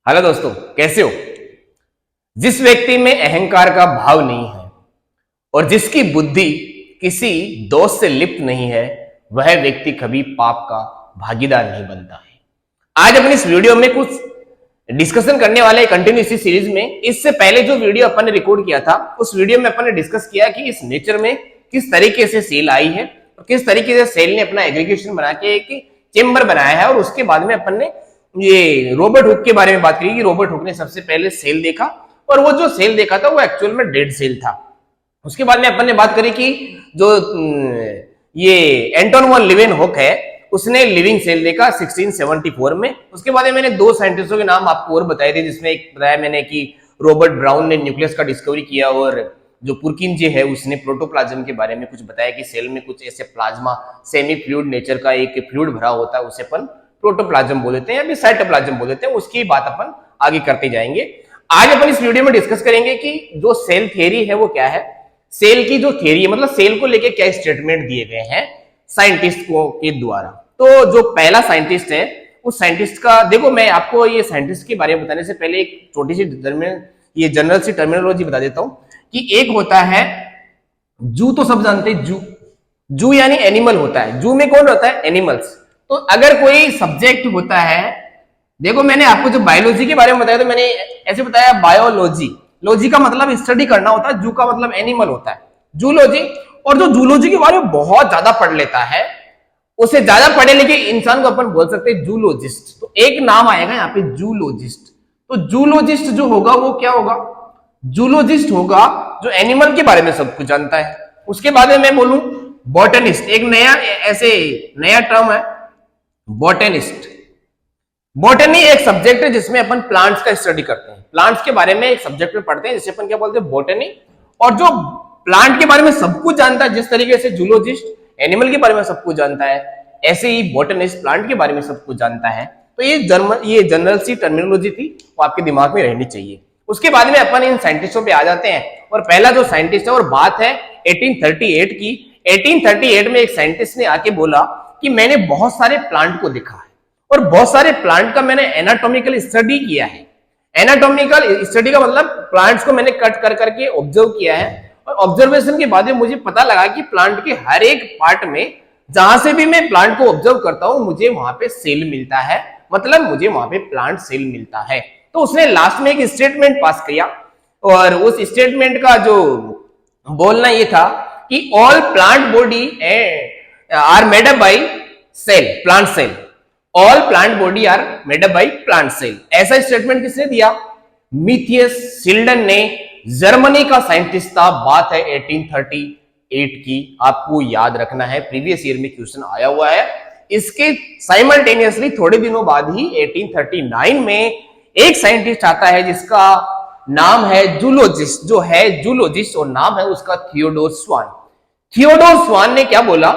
Hello दोस्तों, कैसे हो। जिस व्यक्ति में अहंकार का भाव नहीं है और जिसकी बुद्धि किसी दोष से लिप्त नहीं है, वह व्यक्ति कभी पाप का भागीदार नहीं बनता है। आज अपन इस वीडियो में कुछ डिस्कशन करने वाले कंटिन्यू इसी सीरीज में। इससे पहले जो वीडियो अपन ने रिकॉर्ड किया था, उस वीडियो में अपन ने डिस्कस किया कि इस नेचर में किस तरीके से सेल आई है और किस तरीके से सेल ने अपना एग्रीगेशन बना के एक चेम्बर बनाया है। और उसके बाद में अपन ने ये रॉबर्ट हुक के बारे में बात करी कि रॉबर्ट हुक ने सबसे पहले सेल देखा और वो जो सेल देखा था वो एक्चुअल में डेड सेल था। उसके बाद में अपन ने बात करी कि जो ये एंटोन वॉन लीवेनहॉक है, उसने लिविंग सेल देखा 1674 में। उसके बाद में मैंने दो साइंटिस्टों के नाम आपको और बताए थे, जिसमें एक बताया मैंने कि रॉबर्ट ब्राउन ने न्यूक्लियस का डिस्कवरी किया और जो पुरकिंजे है उसने प्रोटोप्लाज्म के बारे में कुछ बताया कि सेल में कुछ ऐसे प्लाज्मा सेमी फ्लूइड नेचर का एक फ्लूइड भरा होता है, उसे अपन प्रोटोप्लाज्म बोल देते हैं या फिर साइटोप्लाज्म बोल देते हैं। उसकी बात अपन आगे करते जाएंगे। आज अपन इस वीडियो में डिस्कस करेंगे कि जो सेल थ्योरी है वो क्या है, सेल की जो थ्योरी है, मतलब सेल को लेके क्या स्टेटमेंट दिए गए हैं साइंटिस्ट को के द्वारा। तो जो पहला साइंटिस्ट है, उस साइंटिस्ट का देखो, मैं आपको ये साइंटिस्ट के बारे में बताने से पहले एक छोटी सी ये जनरल सी टर्मिनोलॉजी बता देता हूं कि एक होता है जू, तो सब जानते हैं जू। जू यानी एनिमल होता है। जू में कौन होता है? एनिमल्स। तो अगर कोई सब्जेक्ट होता है, देखो मैंने आपको जो बायोलॉजी के बारे में बताया तो मैंने ऐसे बताया बायोलॉजी। लॉजी का मतलब स्टडी करना होता है, जू का मतलब एनिमल होता है, जूलॉजी। और जो जूलॉजी के बारे में बहुत ज्यादा पढ़ लेता है, उसे ज्यादा पढ़े लिखे इंसान को अपन बोल सकते हैं जूलॉजिस्ट। तो एक नाम आएगा यहाँ पे जूलॉजिस्ट। तो जूलॉजिस्ट जो होगा वो क्या होगा? जूलॉजिस्ट होगा जो एनिमल के बारे में सब कुछ जानता है। उसके बाद में मैं बोलूं बॉटनिस्ट, एक नया टर्म है बॉटनिस्ट। बॉटनी एक सब्जेक्ट है जिसमें अपन प्लांट्स का स्टडी करते हैं। प्लांट्स के बारे में एक सब्जेक्ट में पढ़ते हैं जिसे अपन क्या बोलते हैं? बॉटनी। और जो प्लांट के बारे में सब कुछ जानता है, जिस तरीके से जूलॉजिस्ट एनिमल के बारे में सब कुछ जानता है, ऐसे ही बॉटनिस्ट प्लांट के बारे में सब कुछ जानता है। तो ये जनरल सी टर्मिनोलॉजी थी, वो आपके दिमाग में रहनी चाहिए। उसके बाद में अपन इन साइंटिस्टों पे आ जाते हैं। और पहला जो साइंटिस्ट है, और बात है 1838 की। 1838 में एक साइंटिस्ट ने आके बोला कि मैंने बहुत सारे प्लांट को देखा है और बहुत सारे प्लांट का मैंने एनाटॉमिकल स्टडी किया है। एनाटॉमिकल स्टडी का मतलब प्लांट्स को मैंने कट कर करके ऑब्जर्व किया है, और ऑब्जर्वेशन के बाद में मुझे पता लगा कि प्लांट के हर एक पार्ट में, जहां से भी मैं प्लांट को ऑब्जर्व करता हूं, मुझे वहां पे सेल मिलता है, मतलब मुझे वहां पे प्लांट सेल मिलता है। तो उसने लास्ट में एक स्टेटमेंट पास किया, और उस स्टेटमेंट का जो बोलना ये था कि all plant body are made up by cell, plant cell. All plant body are made up by plant cell. ऐसा स्टेटमेंट किसने दिया? मिथियस शिल्डन ने, जर्मनी का साइंटिस्ट था। बात है 1838 की। आपको याद रखना है, प्रीवियस ईयर में क्वेश्चन आया हुआ है। इसके साइमल्टेनियसली थोड़े दिनों बाद ही 1839 में एक साइंटिस्ट आता है जिसका नाम है जूलॉजिस्ट, जो है जूलॉजिस्ट, और नाम है उसका थियोडोर स्वान। थियोडोर स्वान ने क्या बोला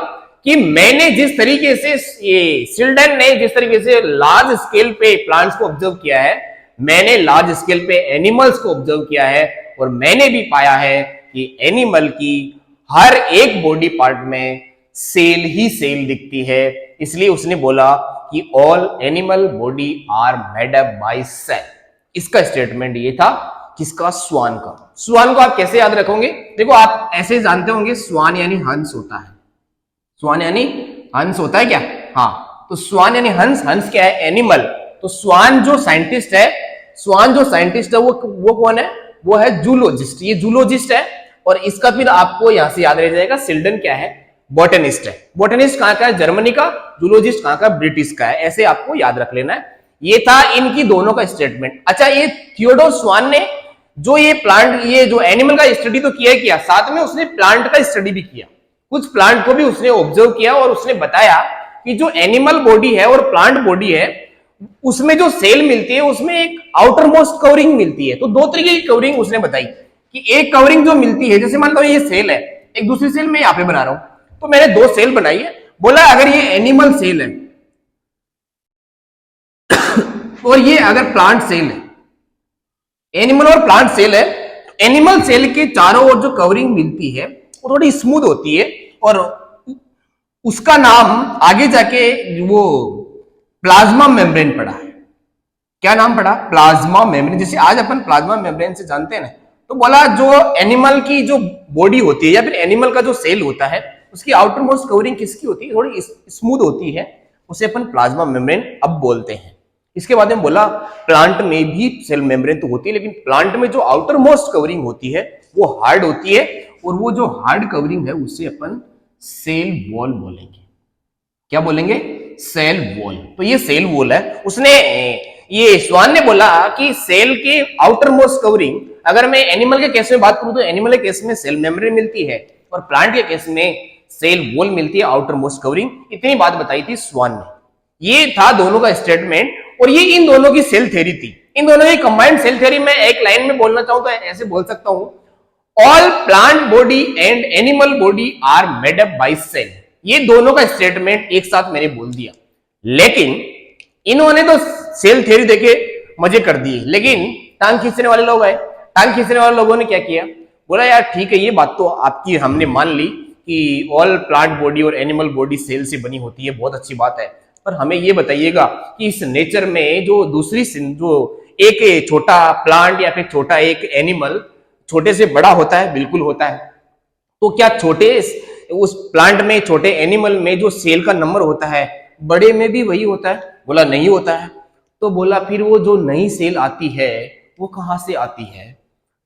कि मैंने जिस तरीके से, ये शिल्डन ने जिस तरीके से लार्ज स्केल पे प्लांट्स को ऑब्जर्व किया है, मैंने लार्ज स्केल पे एनिमल्स को ऑब्जर्व किया है, और मैंने भी पाया है कि एनिमल की हर एक बॉडी पार्ट में सेल ही सेल दिखती है। इसलिए उसने बोला कि all animal body are made up by cell. इसका स्टेटमेंट ये था, किसका? स्वान का। स्वान को आप कैसे याद रखोगे? देखो, आप ऐसे जानते होंगे स्वान यानी हंस होता है। स्वान यानी हंस होता है क्या? हाँ, तो स्वान यानी हंस। हंस क्या है? एनिमल। तो स्वान जो साइंटिस्ट है, वो कौन है? वो है जूलॉजिस्ट। ये जूलॉजिस्ट है, और इसका फिर आपको यहां से याद रह जाएगा शिल्डन क्या है? बॉटनिस्ट है। बॉटनिस्ट कहां का है? जर्मनी का। जूलॉजिस्ट कहां का? ब्रिटिश का है। ऐसे आपको याद रख लेना है। ये था इनकी दोनों का स्टेटमेंट। अच्छा, ये थियोडोर स्वान ने जो ये प्लांट, ये जो एनिमल का स्टडी तो किया, साथ में उसने प्लांट का स्टडी भी किया। कुछ प्लांट को भी उसने ऑब्जर्व किया, और उसने बताया कि जो एनिमल बॉडी है और प्लांट बॉडी है, उसमें जो सेल मिलती है, उसमें एक आउटर मोस्ट कवरिंग मिलती है। तो दो तरीके की कवरिंग उसने बताई कि एक कवरिंग जो मिलती है, जैसे मान लो ये सेल है, एक दूसरी सेल मैं यहां पे बना रहा हूं, तो मैंने दो सेल बनाई है। बोला अगर ये एनिमल सेल है और ये अगर प्लांट सेल है, एनिमल और प्लांट सेल है, एनिमल सेल के चारों ओर जो कवरिंग मिलती है वो थोड़ी स्मूथ होती है, और उसका नाम आगे जाके वो प्लाज्मा मेम्ब्रेन पड़ा है। क्या नाम पढ़ा? Plasma membrane. जैसे आज अपन प्लाज्मा मेम्ब्रेन से जानते हैं ना, तो बोला जो एनिमल की जो बॉडी होती है या फिर एनिमल का जो सेल होता है उसकी आउटर मोस्ट कवरिंग किसकी होती है? थोड़ी स्मूथ होती है, उसे अपन प्लाज्मा मेम्ब्रेन अब बोलते हैं। इसके बाद में बोला प्लांट में भी सेल मेम्ब्रेन तो होती है, लेकिन प्लांट में जो आउटर मोस्ट कवरिंग होती है वो हार्ड होती है, और वो जो हार्ड कवरिंग है उसे अपन सेल वॉल बोलेंगे। क्या बोलेंगे? Cell wall. तो ये सेल वॉल है। उसने ये स्वान ने बोला कि सेल के आउटर मोस्ट कवरिंग, अगर मैं एनिमल के केस में बात करूं तो एनिमल के केस में सेल मेम्ब्रेन मिलती है और प्लांट के केस में सेल वॉल मिलती है, आउटर मोस्ट कवरिंग। इतनी बात बताई थी स्वान ने। ये था दोनों का स्टेटमेंट, और ये इन दोनों की सेल थ्योरी थी। इन दोनों की कंबाइंड सेल थ्योरी में एक लाइन में बोलना चाहूं तो ऐसे बोल सकता हूं, all plant body and animal body are made up by cell. ये दोनों का स्टेटमेंट एक साथ मैंने बोल दिया, लेकिन इन्होंने तो सेल थ्योरी देके मजे कर दिए, लेकिन टांग खींचने वाले लोग आए। टांग खींचने वाले लोगों ने क्या किया? बोला यार ठीक है, ये बात तो आपकी हमने मान ली कि ऑल प्लांट बॉडी और एनिमल बॉडी सेल से बनी होती है, बहुत अच्छी बात है, पर हमें ये बताइएगा कि इस नेचर में जो दूसरी जो एक छोटा प्लांट या फिर छोटा एक एनिमल छोटे से बड़ा होता है, बिल्कुल होता है, तो क्या छोटे उस प्लांट में, छोटे एनिमल में जो सेल का नंबर होता है बड़े में भी वही होता है? बोला नहीं होता है। तो बोला फिर वो जो नई सेल आती है वो कहां से आती है?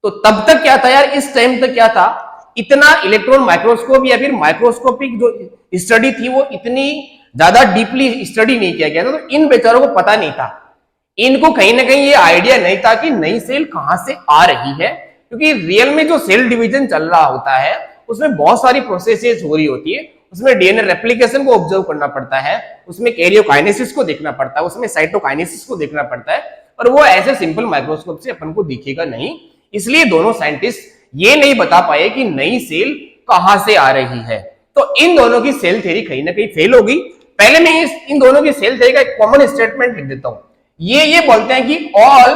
तो तब तक क्या था यार, इस टाइम तक क्या था, इतना इलेक्ट्रॉन माइक्रोस्कोप या फिर माइक्रोस्कोपिक जो स्टडी थी वो इतनी ज्यादा डीपली स्टडी नहीं किया गया था, तो इन बेचारों को पता नहीं था। इनको कहीं ना कहीं ये आइडिया नहीं था कि नई सेल कहां से आ रही है, क्योंकि रियल में जो सेल डिवीजन चल रहा होता है उसमें बहुत सारी प्रोसेसेस हो रही होती है। उसमें डीएनए रेप्लिकेशन को ऑब्जर्व करना पड़ता है, उसमें कैरियोकाइनेसिस को देखना पड़ता है, उसमें साइटोकाइनेसिस को देखना पड़ता है, और वो ऐसे सिंपल माइक्रोस्कोप से अपन को दिखेगा नहीं। इसलिए दोनों साइंटिस्ट ये नहीं बता पाए कि नई सेल कहां से आ रही है। तो इन दोनों की सेल थ्योरी कहीं ना कहीं फेल होगी। पहले मैं इन दोनों की सेल थ्योरी का एक कॉमन स्टेटमेंट लिख देता हूं। ये बोलते हैं कि all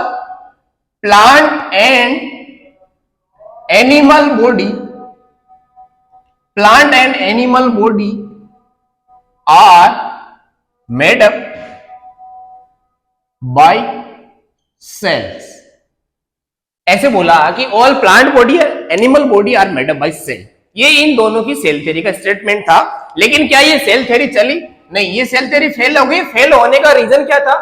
plant and animal body, plant and animal body are made up by cells। ऐसे बोला कि ऑल प्लांट बॉडी और animal body are made up by cell. ये इन दोनों की सेल थ्योरी का स्टेटमेंट था, लेकिन क्या ये सेल थ्योरी चली? नहीं, ये सेल थ्योरी फेल हो गई। फेल होने का रीजन क्या था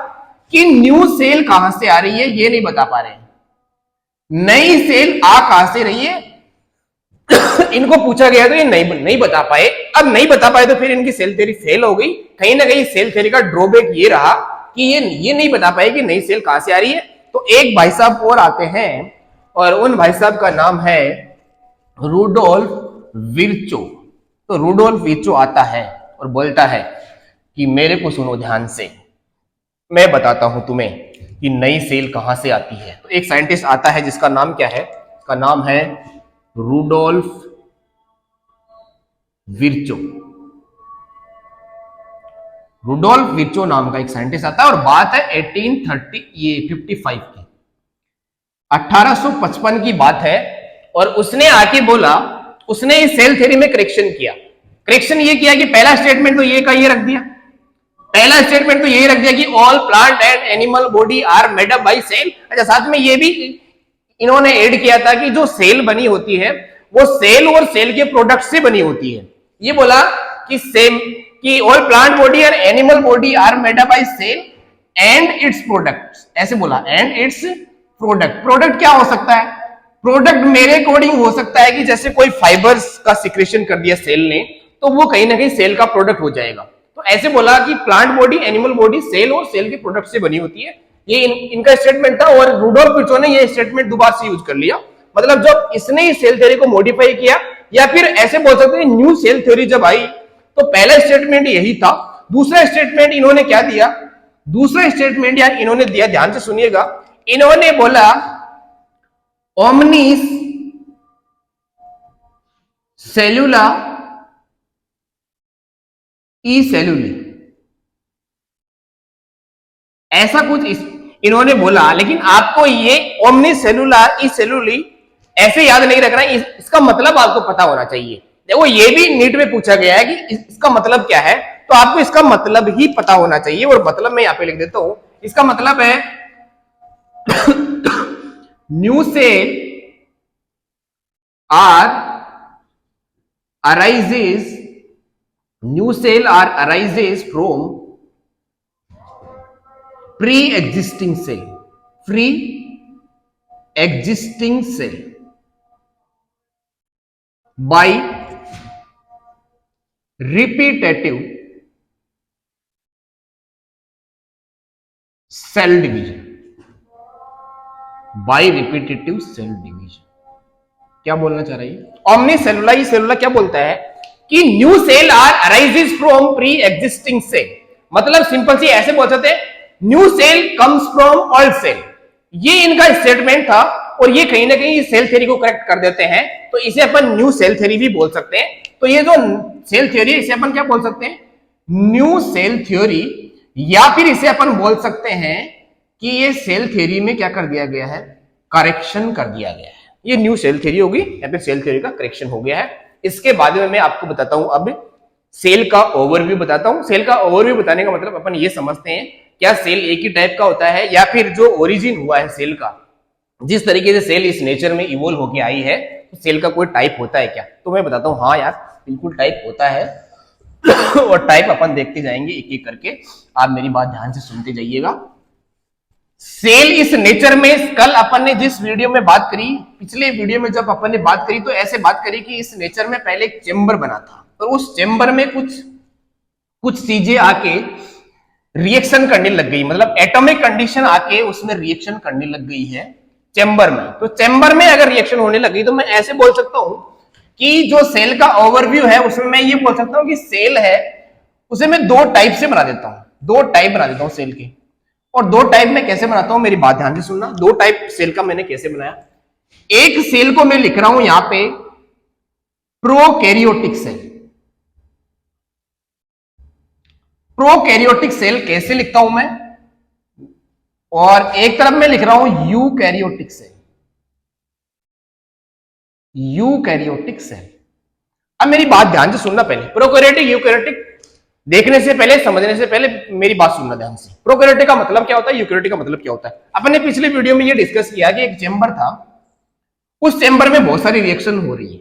कि न्यू सेल कहां से आ रही है ये नहीं बता पा रहे हैं। नई सेल आ कहां से रही है इनको पूछा गया तो ये नहीं बता पाए। अब नहीं बता पाए तो फिर इनकी सेल थ्योरी फेल हो गई। कहीं ना कहीं सेल थ्योरी का ड्रॉबैक ये रहा कि ये नहीं बता पाए कि नई सेल कहां से आ रही है। तो एक भाई साहब और आते हैं, और उन भाई साहब का नाम है रूडोल्फ विर्चो। तो रूडोल्फ विर्चो आता है और बोलता है कि मेरे को सुनो ध्यान से, मैं बताता हूं तुम्हें कि नई सेल कहां से आती है। तो एक साइंटिस्ट आता है जिसका नाम क्या है? उसका नाम है रूडोल्फ विर्चो। रूडोल्फ विर्चो नाम का एक साइंटिस्ट आता है, और बात है 1855 की, 1855 की बात है। और उसने आके बोला, उसने इस सेल थ्योरी में करेक्शन किया। करेक्शन ये किया कि पहला स्टेटमेंट तो ये का ये रख दिया, पहला स्टेटमेंट तो ये रख दिया कि all plant and animal body are made up by cell. अच्छा, साथ में ये भी इन्होंने ऐड किया था कि जो सेल बनी होती है वो सेल और सेल के प्रोडक्ट से बनी होती है। ये बोला कि सेम कि ऑल प्लांट बॉडी और animal body are made up by cell and its products. ऐसे बोला, एंड इट्स प्रोडक्ट। प्रोडक्ट क्या हो सकता है? प्रोडक्ट मेरे अकॉर्डिंग हो सकता है कि जैसे कोई फाइबर्स का सिक्रेशन कर दिया सेल ने, तो वो कहीं ना कहीं सेल का प्रोडक्ट हो जाएगा। तो ऐसे बोला कि plant body, animal body cell और सेल के प्रोडक्ट से बनी होती है। ये इनका स्टेटमेंट था, और रूडोल्फ विर्चो ने ये स्टेटमेंट दोबारा से यूज कर लिया। मतलब जब इसने इस सेल थ्योरी को मॉडिफाई किया, या फिर ऐसे बोल सकते हैं न्यू सेल थ्योरी जब आई, तो पहला स्टेटमेंट यही था। दूसरा स्टेटमेंट इन्होंने क्या दिया? दूसरा स्टेटमेंट यार इन्होंने दिया, ध्यान से सुनिएगा। इन्होंने बोला ओमनिस सेलुला ई सेलुली, ऐसा कुछ इन्होंने बोला। लेकिन आपको ये ओमनिस सेलुलर ई सेलुली ऐसे याद नहीं रखना है, इसका मतलब आपको पता होना चाहिए। देखो, ये भी नीट में पूछा गया है कि इसका मतलब क्या है, तो आपको इसका मतलब ही पता होना चाहिए। और मतलब मैं यहां पे लिख देता हूं, इसका मतलब है new cell are arises from pre-existing cell by repetitive cell division. क्या बोलना चाह रही है ओमनी सेलुला क्या बोलता है कि new cell are arises from pre existing cell, मतलब सिंपल सी ऐसे बोल सकते हैं new cell comes from old cell. ये इनका स्टेटमेंट था और ये कहीं ना कहीं सेल थ्योरी को करेक्ट कर देते हैं, तो इसे अपन न्यू सेल थ्योरी भी बोल सकते हैं। तो ये जो सेल थ्योरी इसे अपन क्या बोल सकते हैं, न्यू सेल थ्योरी, या फिर इसे अपन बोल सकते हैं कि ये सेल थ्योरी में क्या कर दिया गया है, करेक्शन कर दिया गया है। ये न्यू सेल थ्योरी होगी या फिर सेल थ्योरी का करेक्शन हो गया है। इसके बाद में मैं आपको बताता हूं अब सेल का ओवरव्यू बताता हूं। सेल का ओवरव्यू बताने का मतलब अपन ये समझते हैं क्या सेल एक ही टाइप का होता है या फिर जो ओरिजिन हुआ है सेल का, जिस तरीके से सेल इस नेचर में इवोल्व होके आई है, तो सेल का कोई टाइप होता है क्या? तो मैं बताता हूं हाँ यार बिल्कुल टाइप होता है और टाइप अपन देखते जाएंगे एक एक करके, आप मेरी बात ध्यान से सुनते जाइएगा। सेल इस नेचर में कल अपन ने जिस वीडियो में बात करी, पिछले वीडियो में जब अपन ने बात करी तो ऐसे बात करी कि इस नेचर में पहले एक चेंबर बना था और उस चेंबर में कुछ चीजें आके रिएक्शन करने लग गई, मतलब एटॉमिक कंडीशन आके उसमें रिएक्शन करने लग गई है चेंबर में। तो चेंबर में अगर रिएक्शन होने लगी तो मैं ऐसे बोल सकता हूं कि जो सेल का ओवरव्यू है उसमें मैं ये बोल सकता हूं कि सेल है उसे मैं दो टाइप से बना देता हूं, दो टाइप बना देता हूं सेल के। और दो टाइप में कैसे बनाता हूं, मेरी बात ध्यान से सुनना। दो टाइप सेल का मैंने कैसे बनाया, एक सेल को मैं लिख रहा हूं यहां पे प्रोकैरियोटिक सेल। प्रोकैरियोटिक सेल कैसे लिखता हूं मैं, और एक तरफ मैं लिख रहा हूं यूकैरियोटिक सेल। यूकैरियोटिक सेल, अब मेरी बात ध्यान से सुनना पहले। प्रोकैरियोटिक यूकैरियोटिक देखने से पहले, समझने से पहले मेरी बात सुनना ध्यान से। प्रोकैरियोटिक का मतलब क्या होता है, यूकैरियोटिक का मतलब क्या होता है। अपन ने पिछले वीडियो में ये डिस्कस किया कि एक चेंबर था, उस चेंबर में बहुत सारी रिएक्शन हो रही है,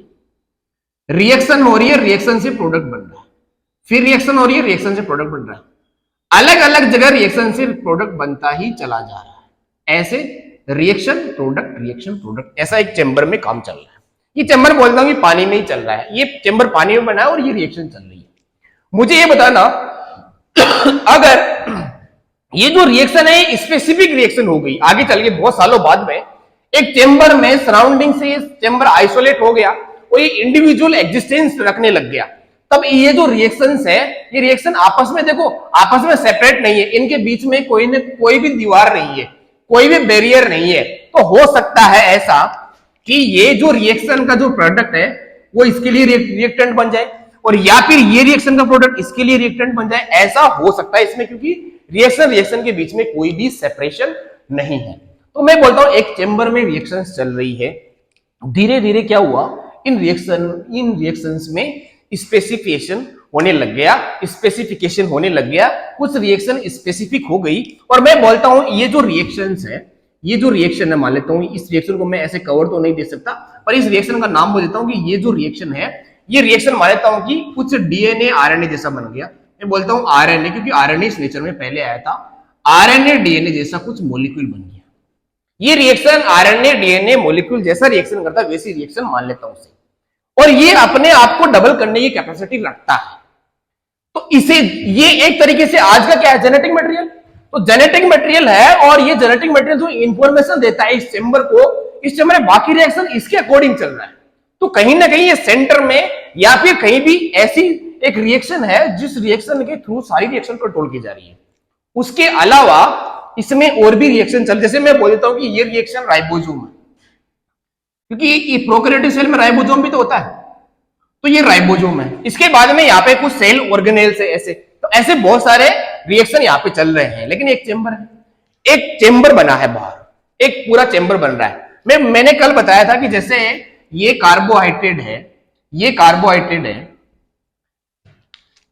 रिएक्शन से प्रोडक्ट बन रहा है, फिर रिएक्शन हो रही है, रिएक्शन से प्रोडक्ट बन रहा है, अलग अलग जगह रिएक्शन से प्रोडक्ट बनता ही चला जा रहा है। ऐसे रिएक्शन प्रोडक्ट ऐसा एक चेंबर में काम चल रहा है। ये चेंबर बोलता हूं कि पानी में ही चल रहा है, ये चेंबर पानी में बना है और ये रिएक्शन चल रही है। मुझे ये बताना अगर ये जो रिएक्शन है स्पेसिफिक रिएक्शन हो गई, आगे चल के बहुत सालों बाद में एक चेंबर में सराउंडिंग से चेंबर आइसोलेट हो गया और ये इंडिविजुअल एग्जिस्टेंस रखने लग गया, तब ये जो रिएक्शंस है, ये रिएक्शन आपस में देखो आपस में सेपरेट नहीं है, इनके बीच में कोई भी दीवार नहीं है, कोई भी बैरियर नहीं है। तो हो सकता है ऐसा कि ये जो रिएक्शन का जो प्रोडक्ट है वो इसके लिए रिएक्टेंट बन जाए और या फिर ये रिएक्शन का प्रोडक्ट इसके लिए रिएक्टेंट बन जाए, ऐसा हो सकता है इसमें, क्योंकि रिएक्शन के बीच में कोई भी सेपरेशन नहीं है। तो मैं बोलता हूं एक चेंबर में रिएक्शन चल रही है, धीरे धीरे क्या हुआ, इन रिएक्शंस में स्पेसिफिकेशन होने लग गया, कुछ रिएक्शन स्पेसिफिक हो गई। और मैं बोलता हूं ये जो रिएक्शन है, मान लेता हूं इस रिएक्शन को मैं ऐसे कवर तो नहीं दे सकता, पर इस रिएक्शन का नाम बोल देता हूं कि ये जो रिएक्शन है, ये रिएक्शन मान लेता हूं कि कुछ डीएनए आरएनए जैसा बन गया। मैं बोलता हूं आरएनए, क्योंकि आरएनए इस नेचर में पहले आया था, आरएनए डीएनए जैसा कुछ मॉलिक्यूल बन गया। ये रिएक्शन आरएनए डीएनए मॉलिक्यूल जैसा रिएक्शन करता है, वैसी रिएक्शन मान लेता हूं उसे, और ये अपने आप को डबल करने की कैपेसिटी रखता है। तो इसे, ये एक तरीके से आज का क्या है, जेनेटिक मटेरियल। तो जेनेटिक मटेरियल है और ये जेनेटिक मटेरियल जो इंफॉर्मेशन देता है इस चेंबर को, इस चेंबर में बाकी रिएक्शन इसके अकॉर्डिंग चल रहा है। तो कहीं ना कहीं ये सेंटर में या फिर कहीं भी ऐसी एक रिएक्शन है जिस रिएक्शन के थ्रू सारी रिएक्शन कंट्रोल की जा रही है। उसके अलावा इसमें और भी रिएक्शन चल, जैसे मैं बोल देता हूं कि ये रिएक्शन राइबोसोम है, क्योंकि प्रोकैरियोटिक सेल में राइबोसोम भी तो होता है, तो ये राइबोसोम है। इसके बाद में यहाँ पे कुछ सेल ऑर्गेनेल्स है, ऐसे बहुत सारे रिएक्शन यहाँ पे चल रहे हैं, लेकिन एक चेंबर है, एक चेंबर बना है बाहर, एक पूरा चेंबर बन रहा है। मैंने कल बताया था कि जैसे ये कार्बोहाइड्रेट है,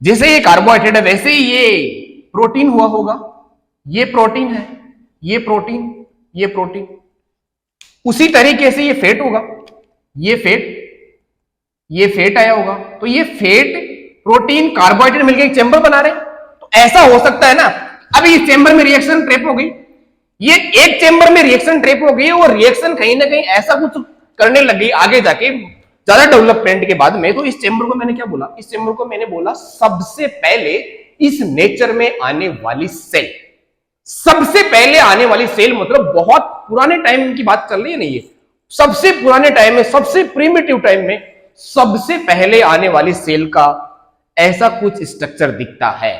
जैसे ये कार्बोहाइड्रेट है वैसे ही ये प्रोटीन हुआ होगा, ये प्रोटीन है, ये प्रोटीन, ये प्रोटीन। उसी तरीके से ये फैट होगा, ये फैट आया होगा, तो ये फैट प्रोटीन कार्बोहाइड्रेट मिलकर एक चेंबर बना रहे हैं। तो ऐसा हो सकता है ना, अभी इस चेंबर में रिएक्शन ट्रैप हो गई, ये एक चेंबर में रिएक्शन ट्रैप हो गई और रिएक्शन कहीं ना कहीं ऐसा कुछ करने लग गई आगे जाके ज्यादा डेवलपमेंट के बाद में। तो इस चेंबर को मैंने क्या बोला, इस चेंबर को मैंने बोला सबसे पहले इस नेचर में आने वाली सेल। सबसे पहले आने वाली सेल मतलब बहुत पुराने टाइम की बात चल रही है नहीं, ये सबसे पुराने टाइम में, सबसे प्रिमिटिव टाइम में सबसे पहले आने वाली सेल का ऐसा कुछ स्ट्रक्चर दिखता है।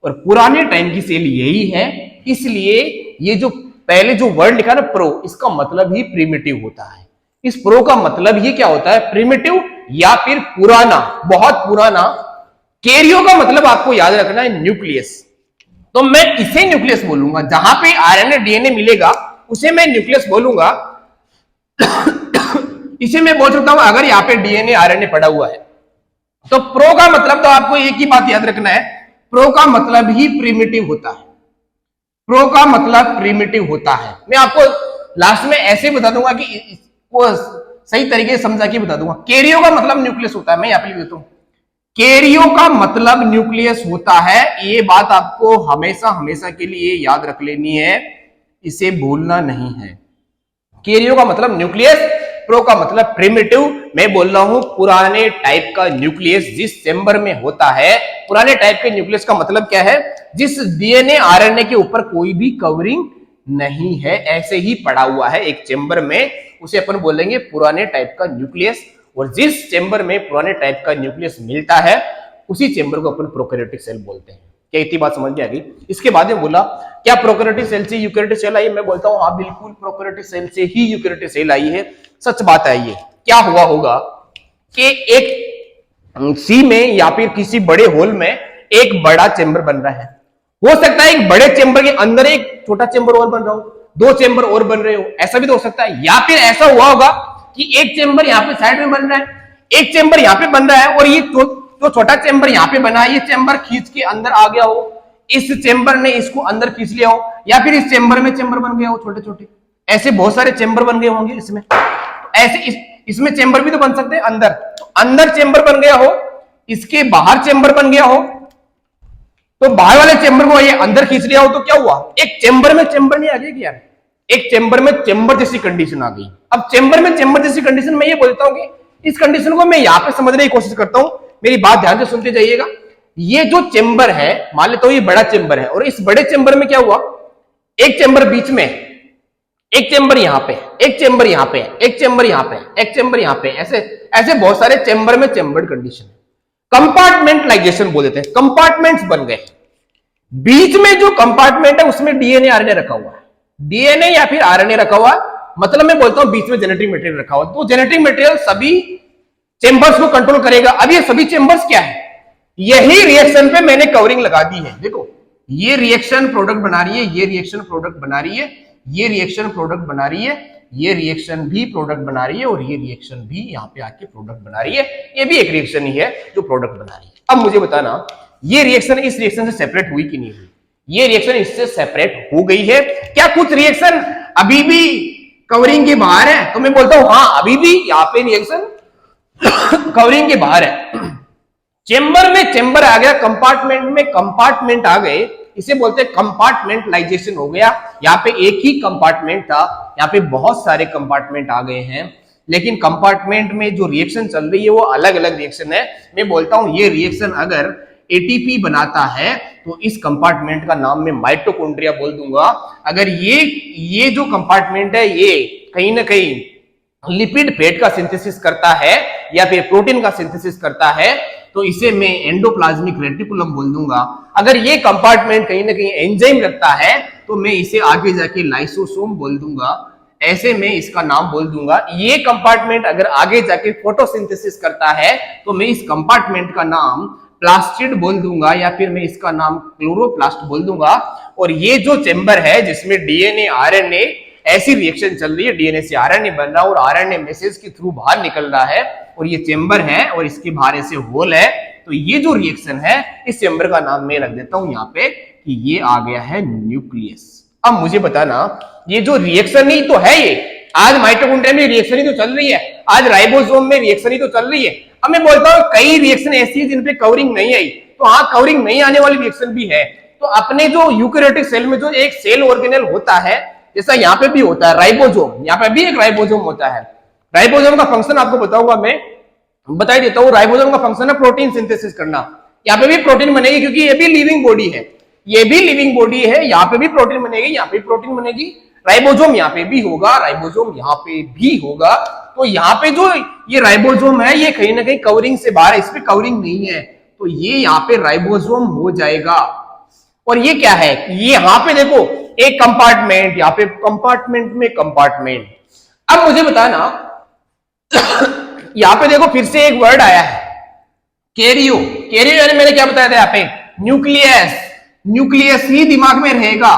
और पुराने टाइम की सेल यही है, इसलिए ये जो पहले जो वर्ड लिखा ना प्रो, इसका मतलब ही प्रिमिटिव होता है। इस प्रो का मतलब ही क्या होता है, प्रिमिटिव या फिर पुराना, बहुत पुराना। कैरियो का मतलब आपको याद रखना है न्यूक्लियस, तो मैं इसे न्यूक्लियस बोलूंगा। जहां पे आरएनए डीएनए मिलेगा उसे मैं न्यूक्लियस बोलूंगा। इसे मैं बोल सकता हूं अगर यहाँ पे डीएनए आरएनए पड़ा हुआ है तो प्रो का मतलब, तो आपको एक ही बात याद रखना है, प्रो का मतलब ही प्रिमिटिव होता है। प्रो का मतलब प्रिमिटिव होता है। मैं आपको लास्ट में ऐसे बता दूंगा कि इसको सही तरीके से समझा के बता दूंगा। कैरियो का मतलब न्यूक्लियस होता है, मैं यहां पे लिख देता हूं, कैरियो का मतलब न्यूक्लियस होता है। ये बात आपको हमेशा हमेशा के लिए याद रख लेनी है, इसे भूलना नहीं है। कैरियो का मतलब न्यूक्लियस, प्रो का मतलब प्रिमिटिव। मैं बोल रहा हूं पुराने टाइप का न्यूक्लियस जिस चेंबर में होता है। पुराने टाइप के न्यूक्लियस का मतलब क्या है, जिस डीएनए आरएनए के ऊपर कोई भी कवरिंग नहीं है, ऐसे ही पड़ा हुआ है एक चेंबर में, उसे अपन बोलेंगे पुराने टाइप का न्यूक्लियस। और जिस चेंबर में पुराने टाइप का न्यूक्लियस मिलता है उसी चेंबर को अपन प्रोकैरियोटिक सेल बोलते हैं। क्या इतनी बात समझ में आ गई? इसके बाद में बोला क्या प्रोकैरियोटिक सेल से यूकैरियोटिक सेल आई? मैं बोलता हूं हाँ बिल्कुल, प्रोकैरियोटिक सेल से ही यूकैरियोटिक सेल आई है। सच बात है ये। क्या हुआ होगा कि एक सी में या फिर किसी बड़े होल में एक बड़ा चेंबर बन रहा है, हो सकता है एक बड़े चेंबर के अंदर एक छोटा चेंबर और बन रहा हो, दो चेंबर और बन रहे हो, ऐसा भी तो हो सकता है। या फिर ऐसा हुआ होगा कि एक चेंबर यहाँ पे साइड में बन रहा है, एक चेंबर यहाँ पे बन रहा है और ये जो छोटा चेंबर यहाँ पे बना है ये चेंबर खींच के अंदर आ गया हो, इस चेंबर ने इसको अंदर खींच लिया हो, या फिर इस चेंबर में चेंबर बन गया हो छोटे छोटे। ऐसे बहुत सारे चेंबर बन गए होंगे इसमें। ऐसे इसमें चेंबर भी तो बन सकते हैं अंदर, तो अंदर चेंबर बन गया हो, इसके बाहर चेंबर बन गया हो, तो बाहर वाले चेंबर को ये अंदर खींच लिया हो, तो क्या हुआ, एक चेंबर में चेंबर नहीं आ जाएगी यार, एक चेंबर में चेंबर जैसी कंडीशन आ गई। अब चेंबर में चेंबर जैसी कंडीशन, मैं ये बोलता हूं कि इस कंडीशन को मैं यहां पे समझने की कोशिश करता हूं, मेरी बात ध्यान से सुनते जाइएगा। ये जो चेंबर है, मान लेता हूं ये बड़ा चेंबर है, और इस बड़े चेंबर में क्या हुआ, एक चेंबर बीच में, एक चेंबर यहां पे, एक चेंबर यहां पे, एक चेंबर यहां पे, एक चेंबर यहां पे, ऐसे ऐसे बहुत सारे चेंबर में चेंबर्ड कंडीशन, कंपार्टमेंटलाइजेशन बोल देते हैं, कंपार्टमेंट्स बन गए। बीच में जो कंपार्टमेंट है उसमें डीएनए आरएनए रखा हुआ है, डीएनए या फिर आरएनए रखा हुआ, मतलब मैं बोलता हूं बीच में जेनेटिक मटेरियल रखा हुआ, तो जेनेटिक मटेरियल सभी चेंबर्स को कंट्रोल करेगा। अब ये सभी चेंबर्स क्या है, यही रिएक्शन पे मैंने कवरिंग लगा दी है। देखो ये रिएक्शन प्रोडक्ट बना रही है, ये रिएक्शन प्रोडक्ट बना रही है, ये रिएक्शन प्रोडक्ट बना रही है, ये रिएक्शन भी प्रोडक्ट बना रही है, और ये रिएक्शन भी यहां पे आके प्रोडक्ट बना रही है। ये भी एक रिएक्शन ही है जो प्रोडक्ट बना रही है। अब मुझे बताना ये रिएक्शन इस रिएक्शन से सेपरेट हुई कि नहीं हुई? ये रिएक्शन इससे सेपरेट हो गई है। क्या कुछ रिएक्शन अभी भी कवरिंग के बाहर है? तो मैं बोलता हूं हाँ, अभी भी यहां पे रिएक्शन कवरिंग के बाहर है। चेंबर में चेंबर आ गया, कंपार्टमेंट में कंपार्टमेंट आ गए, इसे बोलते हैं कंपार्टमेंटलाइजेशन हो गया। यहाँ पे एक ही कंपार्टमेंट था, यहाँ पे बहुत सारे कंपार्टमेंट आ गए हैं, लेकिन कंपार्टमेंट में जो रिएक्शन चल रही है वो अलग अलग रिएक्शन है। मैं बोलता हूं ये रिएक्शन अगर एटीपी बनाता है तो इस कंपार्टमेंट का नाम मैं माइटोकॉन्ड्रिया बोल दूंगा। अगर ये जो कंपार्टमेंट है ये कहीं ना कहीं लिपिड फेट का सिंथेसिस करता है या फिर प्रोटीन का सिंथेसिस करता है तो इसे मैं एंडोप्लाज्मिक रेटिकुलम बोल दूंगा। अगर ये कंपार्टमेंट कहीं ना कहीं एंजाइम रखता है तो मैं इसे आगे जाके लाइसोसोम बोल दूंगा, ऐसे में इसका नाम बोल दूंगा। ये कंपार्टमेंट अगर आगे जाके फोटोसिंथेसिस करता है तो मैं इस कंपार्टमेंट का नाम प्लास्टिड बोल दूंगा, या फिर मैं इसका नाम क्लोरोप्लास्ट बोल दूंगा। और ये जो चेंबर है जिसमें डीएनए आरएनए ऐसी रिएक्शन चल रही है, डीएनए से आरएनए बन रहा है और आरएनए मैसेज के थ्रू बाहर निकल रहा है, और ये चेंबर है और इसके बाहर ऐसे होल है, तो ये जो रिएक्शन है इस चेंबर का नाम मैं रख देता हूं यहाँ पे कि ये आ गया है न्यूक्लियस। अब मुझे बताना ये जो रिएक्शन ही तो है, ये आज माइटोकॉन्ड्रिया में रिएक्शन ही तो चल रही है, आज राइबोसोम में रिएक्शन ही तो चल रही है। अब मैं बोलता हूं कई रिएक्शन ऐसी है जिन पे कवरिंग नहीं आई, तो हाँ कवरिंग नहीं आने वाली रिएक्शन भी है। तो अपने जो यूकेरियोटिक सेल में जो एक सेल ऑर्गेनेल होता है, जैसा यहाँ पे भी होता है राइबोसोम, यहाँ पे भी एक राइबोसोम होता है। राइबोसोम का फंक्शन आपको बताऊंगा, मैं बता ही देता हूँ। राइबोसोम का फंक्शन है प्रोटीन सिंथेसिस करना। यहाँ पे भी प्रोटीन बनेगी क्योंकि ये भी लिविंग बॉडी है, ये भी लिविंग बॉडी है। यहाँ पे भी प्रोटीन बनेगी, यहाँ पे भी प्रोटीन बनेगी। राइबोसोम यहाँ पे भी होगा, राइबोसोम यहाँ पे भी होगा। तो यहाँ पे जो ये राइबोसोम है ये कहीं ना कहीं कवरिंग से बाहर है, इस पे कवरिंग नहीं है, तो ये यहाँ पे राइबोसोम हो जाएगा। और ये क्या है, ये यहाँ पे देखो एक कंपार्टमेंट, यहाँ पे कंपार्टमेंट में कंपार्टमेंट। अब मुझे बताना यहाँ पे देखो फिर से एक वर्ड आया है कैरियो। कैरियो यानी मैंने क्या बताया था यहाँ पे, न्यूक्लियस। न्यूक्लियस ही दिमाग में रहेगा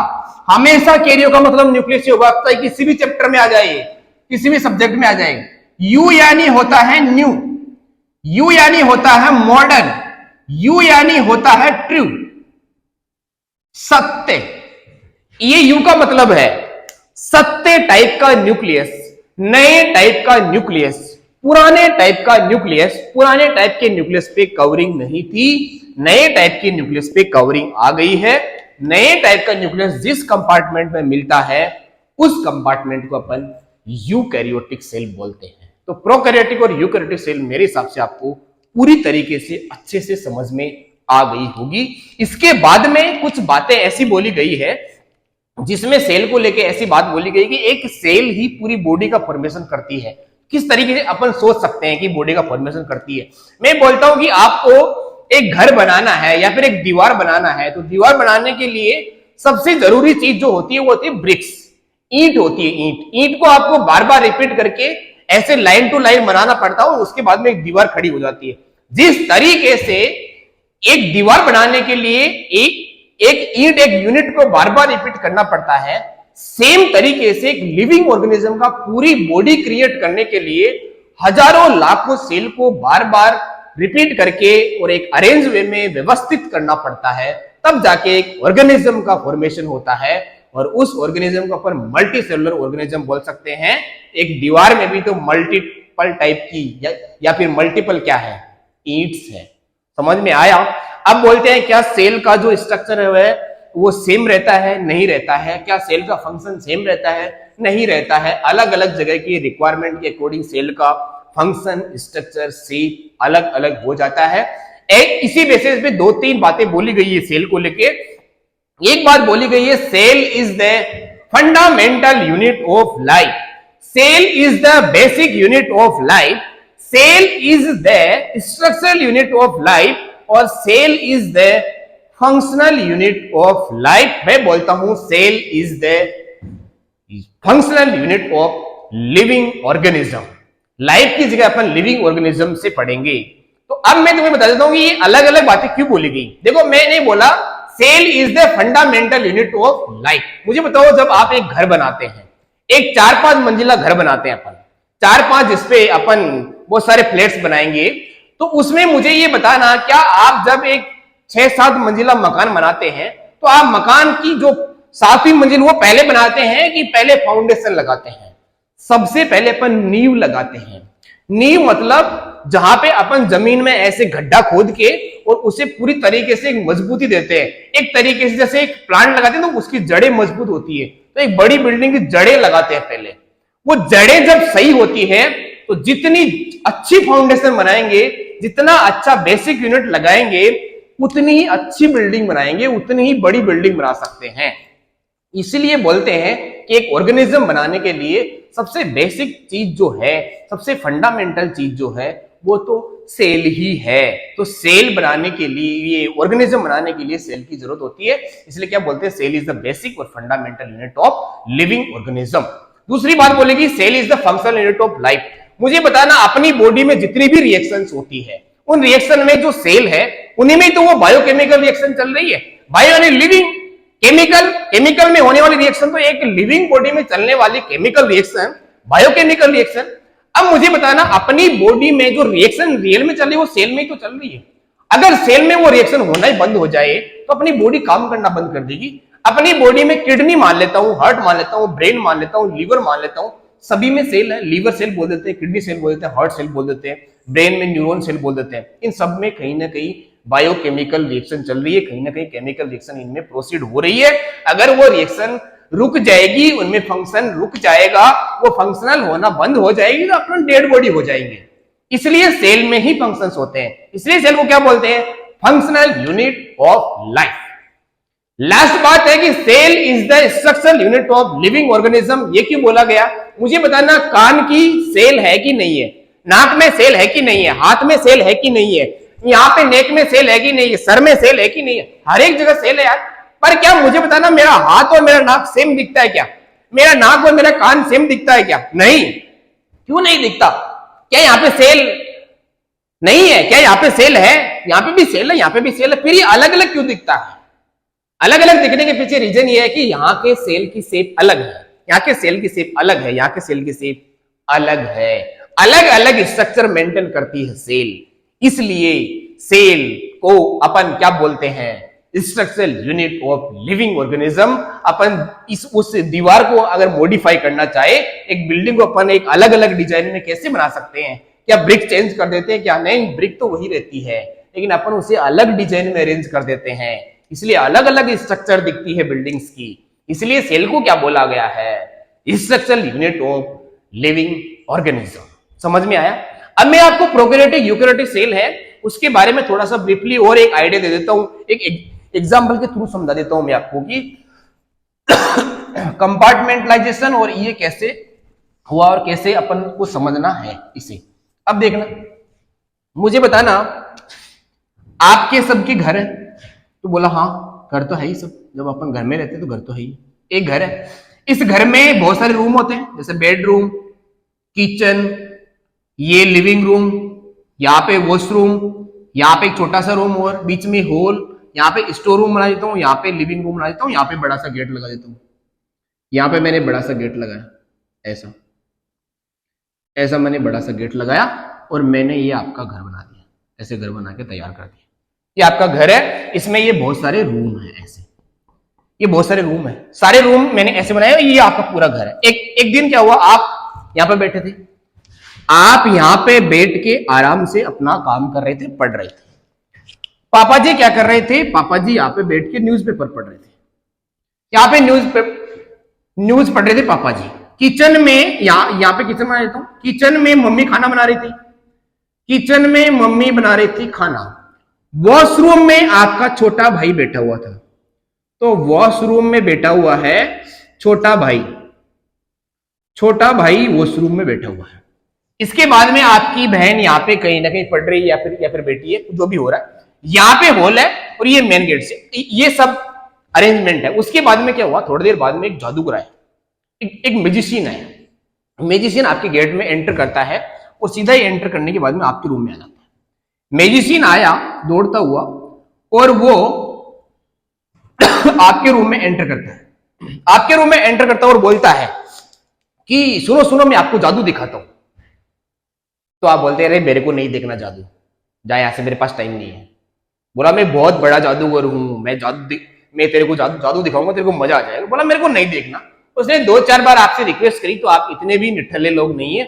हमेशा। कैरियो का मतलब न्यूक्लियस होगा, चाहे किसी भी चैप्टर में आ जाए, किसी भी सब्जेक्ट में आ जाए। यू यानी होता है न्यू, यू यानी होता है मॉडर्न, यू यानी होता है ट्रू, सत्य। ये यू का मतलब है सत्य टाइप का न्यूक्लियस, नए टाइप का न्यूक्लियस। पुराने टाइप का न्यूक्लियस, पुराने टाइप के न्यूक्लियस पे कवरिंग नहीं थी, नए टाइप के न्यूक्लियस पे कवरिंग आ गई है। नए टाइप का न्यूक्लियस जिस कंपार्टमेंट में मिलता है उस कंपार्टमेंट को अपन यूकैरियोटिक सेल बोलते हैं। तो प्रोकैरियोटिक और यूकैरियोटिक सेल मेरे हिसाब से आपको पूरी तरीके से अच्छे से समझ में आ गई होगी। इसके बाद में कुछ बातें ऐसी बोली गई है जिसमें सेल को लेके ऐसी बात बोली गई कि एक सेल ही पूरी बॉडी का फॉर्मेशन करती है। किस तरीके से अपन सोच सकते हैं कि बॉडी का फॉर्मेशन करती है। मैं बोलता हूं कि आपको एक घर बनाना है या फिर एक दीवार बनाना है, तो दीवार बनाने के लिए सबसे जरूरी चीज जो होती है वो होती है ब्रिक्स, ईंट होती है। ईंट, ईंट को आपको बार बार रिपीट करके ऐसे लाइन टू लाइन बनाना पड़ता है और उसके बाद में एक दीवार खड़ी हो जाती है। जिस तरीके से एक दीवार बनाने के लिए एक ईंट, एक यूनिट को बार बार रिपीट करना पड़ता है, सेम तरीके से एक लिविंग ऑर्गेनिज्म का पूरी बॉडी क्रिएट करने के लिए हजारों लाखों सेल को बार बार रिपीट करके और एक अरेंज वे में व्यवस्थित करना पड़ता है, तब जाके एक ऑर्गेनिज्म का फॉर्मेशन होता है। और उस ऑर्गेनिज्म को अपन मल्टी सेलुलर ऑर्गेनिज्म बोल सकते हैं। एक दीवार में भी तो मल्टीपल टाइप की या फिर मल्टीपल क्या है, ईंट्स है। समझ में आया। अब बोलते हैं क्या सेल का जो स्ट्रक्चर है वो सेम रहता है, नहीं रहता है। क्या सेल का फंक्शन सेम रहता है, नहीं रहता है। अलग अलग जगह की रिक्वायरमेंट के अकॉर्डिंग सेल का फंक्शन, स्ट्रक्चर, शेप अलग अलग हो जाता है। इसी बेसिस पे दो तीन बातें बोली गई है सेल को लेके। एक बात बोली गई है, cell is the fundamental unit of life, cell is the basic unit of life, cell is the structural unit of life और cell is the functional unit of life. मैं बोलता हूं cell is the functional unit of living organism. Life की जगह अपन living organism से पढ़ेंगे। तो अब मैं तुम्हें बता देता हूं कि ये अलग अलग बातें क्यों बोली गई। देखो मैंने बोला cell is the fundamental unit of life. मुझे बताओ, जब आप एक घर बनाते हैं, एक 4-5 मंजिला घर बनाते हैं अपन, 4-5 जिसपे अपन बहुत सारे फ्लैट्स बनाएंगे, तो उसमें मुझे ये बताना, क्या आप जब एक 6-7 मंजिला मकान बनाते हैं तो आप मकान की जो 7वीं मंजिल वो पहले बनाते हैं कि पहले फाउंडेशन लगाते हैं? सबसे पहले अपन नींव लगाते हैं। नींव मतलब जहां पे अपन जमीन में ऐसे गड्ढा खोद के और उसे पूरी तरीके से एक मजबूती देते हैं। एक तरीके से जैसे एक प्लांट लगाते हैं तो उसकी जड़ें मजबूत होती है, तो एक बड़ी बिल्डिंग की जड़ें लगाते हैं पहले। वो जड़ें जब सही होती है तो जितनी अच्छी फाउंडेशन बनाएंगे, जितना अच्छा बेसिक यूनिट लगाएंगे, उतनी ही अच्छी बिल्डिंग बनाएंगे, उतनी ही बड़ी बिल्डिंग बना सकते हैं। इसलिए बोलते हैं कि एक ऑर्गेनिज्म बनाने के लिए सबसे बेसिक चीज जो है, सबसे फंडामेंटल चीज जो है, वो तो सेल ही है। तो सेल बनाने के लिए, ये ऑर्गेनिज्म बनाने के लिए सेल की जरूरत होती है। इसलिए क्या बोलते हैं, सेल इज द बेसिक और fundamental unit of living organism. दूसरी बात बोलेगी, cell is the functional unit of life. मुझे बताना, अपनी बॉडी में जितनी भी रिएक्शंस होती है, उन रिएक्शन में जो सेल है उन्हीं में तो वो बायोकेमिकल रिएक्शन चल रही है। बायो यानी लिविंग, केमिकल, केमिकल में होने वाली रिएक्शन तो एक लिविंग बॉडी में चलने वाली केमिकल रिएक्शन, बायोकेमिकल रिएक्शन। अब मुझे बताना, अपनी बॉडी में जो रिएक्शन रियल में चल रही है वो सेल में ही तो चल रही है। अगर सेल में वो रिएक्शन होना ही बंद हो जाए तो अपनी बॉडी काम करना बंद कर देगी। अपनी बॉडी में किडनी मान लेता हूं, हार्ट मान लेता हूं, ब्रेन मान लेता हूं, लीवर मान लेता हूं, सभी में सेल है। लीवर सेल बोल देते हैं, किडनी सेल बोल देते हैं, हार्ट सेल बोल देते हैं, ब्रेन में न्यूरॉन सेल बोल देते हैं। इन सब में कहीं ना कहीं बायोकेमिकल रिएक्शन चल रही है, कहीं ना कहीं केमिकल रिएक्शन इनमें प्रोसीड हो रही है। अगर वो रिएक्शन रुक जाएगी, उनमें फंक्शन रुक जाएगा, वो फंक्शनल होना बंद हो जाएगी तो अपन डेड बॉडी हो जाएंगे। इसलिए सेल में ही फंक्शंस होते हैं, इसलिए सेल को क्या बोलते हैं? Functional unit of life. Last बात है कि cell is the structural unit of living organism. ये क्यों बोला गया? मुझे बताना, कान की सेल है कि नहीं है, नाक में सेल है कि नहीं है, हाथ में सेल है कि नहीं है, यहाँ पे नेक में सेल है कि नहीं है, सर में सेल है कि नहीं है, हर एक जगह सेल है यार। पर क्या मुझे बताना, मेरा हाथ और मेरा नाक सेम दिखता है क्या? मेरा नाक और मेरा कान सेम दिखता है क्या? नहीं। क्यों नहीं दिखता? क्या यहाँ पे सेल नहीं है? क्या यहाँ पे सेल है? यहाँ पे भी सेल है, यहाँ पे भी सेल है, फिर ये अलग अलग क्यों दिखता है? अलग अलग दिखने के पीछे रीजन ये है कि यहाँ के सेल की शेप अलग है, यहाँ के सेल की शेप अलग है, यहाँ के सेल की शेप अलग है, अलग अलग स्ट्रक्चर मेंटेन करती है सेल। इसलिए सेल को अपन क्या बोलते हैं? Structural unit of living organism. अपन उस दीवार को अगर मॉडिफाई करना चाहे, एक बिल्डिंग को अपन एक अलग अलग डिजाइन में कैसे बना सकते हैं? क्या ब्रिक चेंज कर देते हैं क्या? नहीं, ब्रिक तो वही रहती है, लेकिन अपन उसे अलग डिजाइन में अरेंज कर देते हैं, इसलिए अलग अलग स्ट्रक्चर दिखती है बिल्डिंग्स की। इसलिए सेल को क्या बोला गया है? Structural unit of living organism. समझ में आया? अब मैं आपको प्रोकैरियोटिक यूकैरियोटिक सेल है उसके बारे में थोड़ा सा ब्रीफली और एक आइडिया दे देता हूं, एक एग्जांपल के थ्रू समझा देता हूं मैं आपको कि कंपार्टमेंटलाइजेशन और ये कैसे हुआ और कैसे अपन को समझना है इसे। अब देखना, मुझे बताना, आपके सबके घर है? तो बोला हाँ, घर तो है ही सब, जब अपन घर में रहते हैं तो घर तो है ही। एक घर है, इस घर में बहुत सारे रूम होते हैं, जैसे बेडरूम, किचन, ये लिविंग रूम, यहाँ पे वॉशरूम, यहाँ पे एक छोटा सा रूम और बीच में हॉल, यहाँ पे स्टोर रूम बना देता हूँ, यहाँ पे लिविंग रूम बना देता हूँ, यहाँ पे बड़ा सा गेट लगा देता हूँ। यहाँ पे मैंने बड़ा सा गेट लगाया, ऐसा ऐसा मैंने बड़ा सा गेट लगाया और मैंने ये आपका घर बना दिया, ऐसे घर बना के तैयार कर दिया। ये आपका घर है, इसमें ये बहुत सारे रूम है, ऐसे ये बहुत सारे रूम है, सारे रूम मैंने ऐसे बनाए, ये आपका पूरा घर है। एक दिन क्या हुआ, आप यहाँ पे बैठे थे, आप यहाँ पे बैठ के आराम से अपना काम कर रहे थे, पढ़ रहे थे। पापा जी क्या कर रहे थे? पापा जी यहाँ पे बैठ के न्यूज़पेपर पढ़ रहे थे, यहाँ पे न्यूज पढ़ रहे थे पापा जी। किचन में, यहाँ पे किचन बना देता हूं, किचन में मम्मी खाना बना रही थी, किचन में मम्मी बना रही थी खाना। वॉशरूम में आपका छोटा भाई बैठा हुआ था, तो वॉशरूम में बैठा हुआ है छोटा भाई, छोटा भाई वॉशरूम में बैठा हुआ है। इसके बाद में आपकी बहन यहाँ पे कहीं ना कहीं पढ़ रही है या फिर बैठी है, जो भी हो रहा है। यहाँ पे हॉल है और ये मेन गेट से, ये सब अरेंजमेंट है। उसके बाद में क्या हुआ, थोड़ी देर बाद में एक जादूगर आया, एक मैजिशियन आया। मैजिशियन आपके गेट में एंटर करता है और सीधा ही एंटर करने के बाद में आपके रूम में आ जाता है। मैजिशियन आया दौड़ता हुआ और वो आपके रूम में एंटर करता है, आपके रूम में एंटर करता है और बोलता है कि सुनो सुनो, मैं आपको जादू दिखाता हूं। तो आप बोलते हैं अरे मेरे को नहीं देखना जादू, जा यहां से, मेरे पास टाइम नहीं है। बोला मैं बहुत बड़ा जादूगर हूं, मैं तेरे को जादू दिखाऊंगा, तेरे को मजा आ जाएगा। बोला मेरे को नहीं देखना। उसने 2-4 बार आपसे रिक्वेस्ट करी, तो आप इतने भी निठल्ले लोग नहीं है,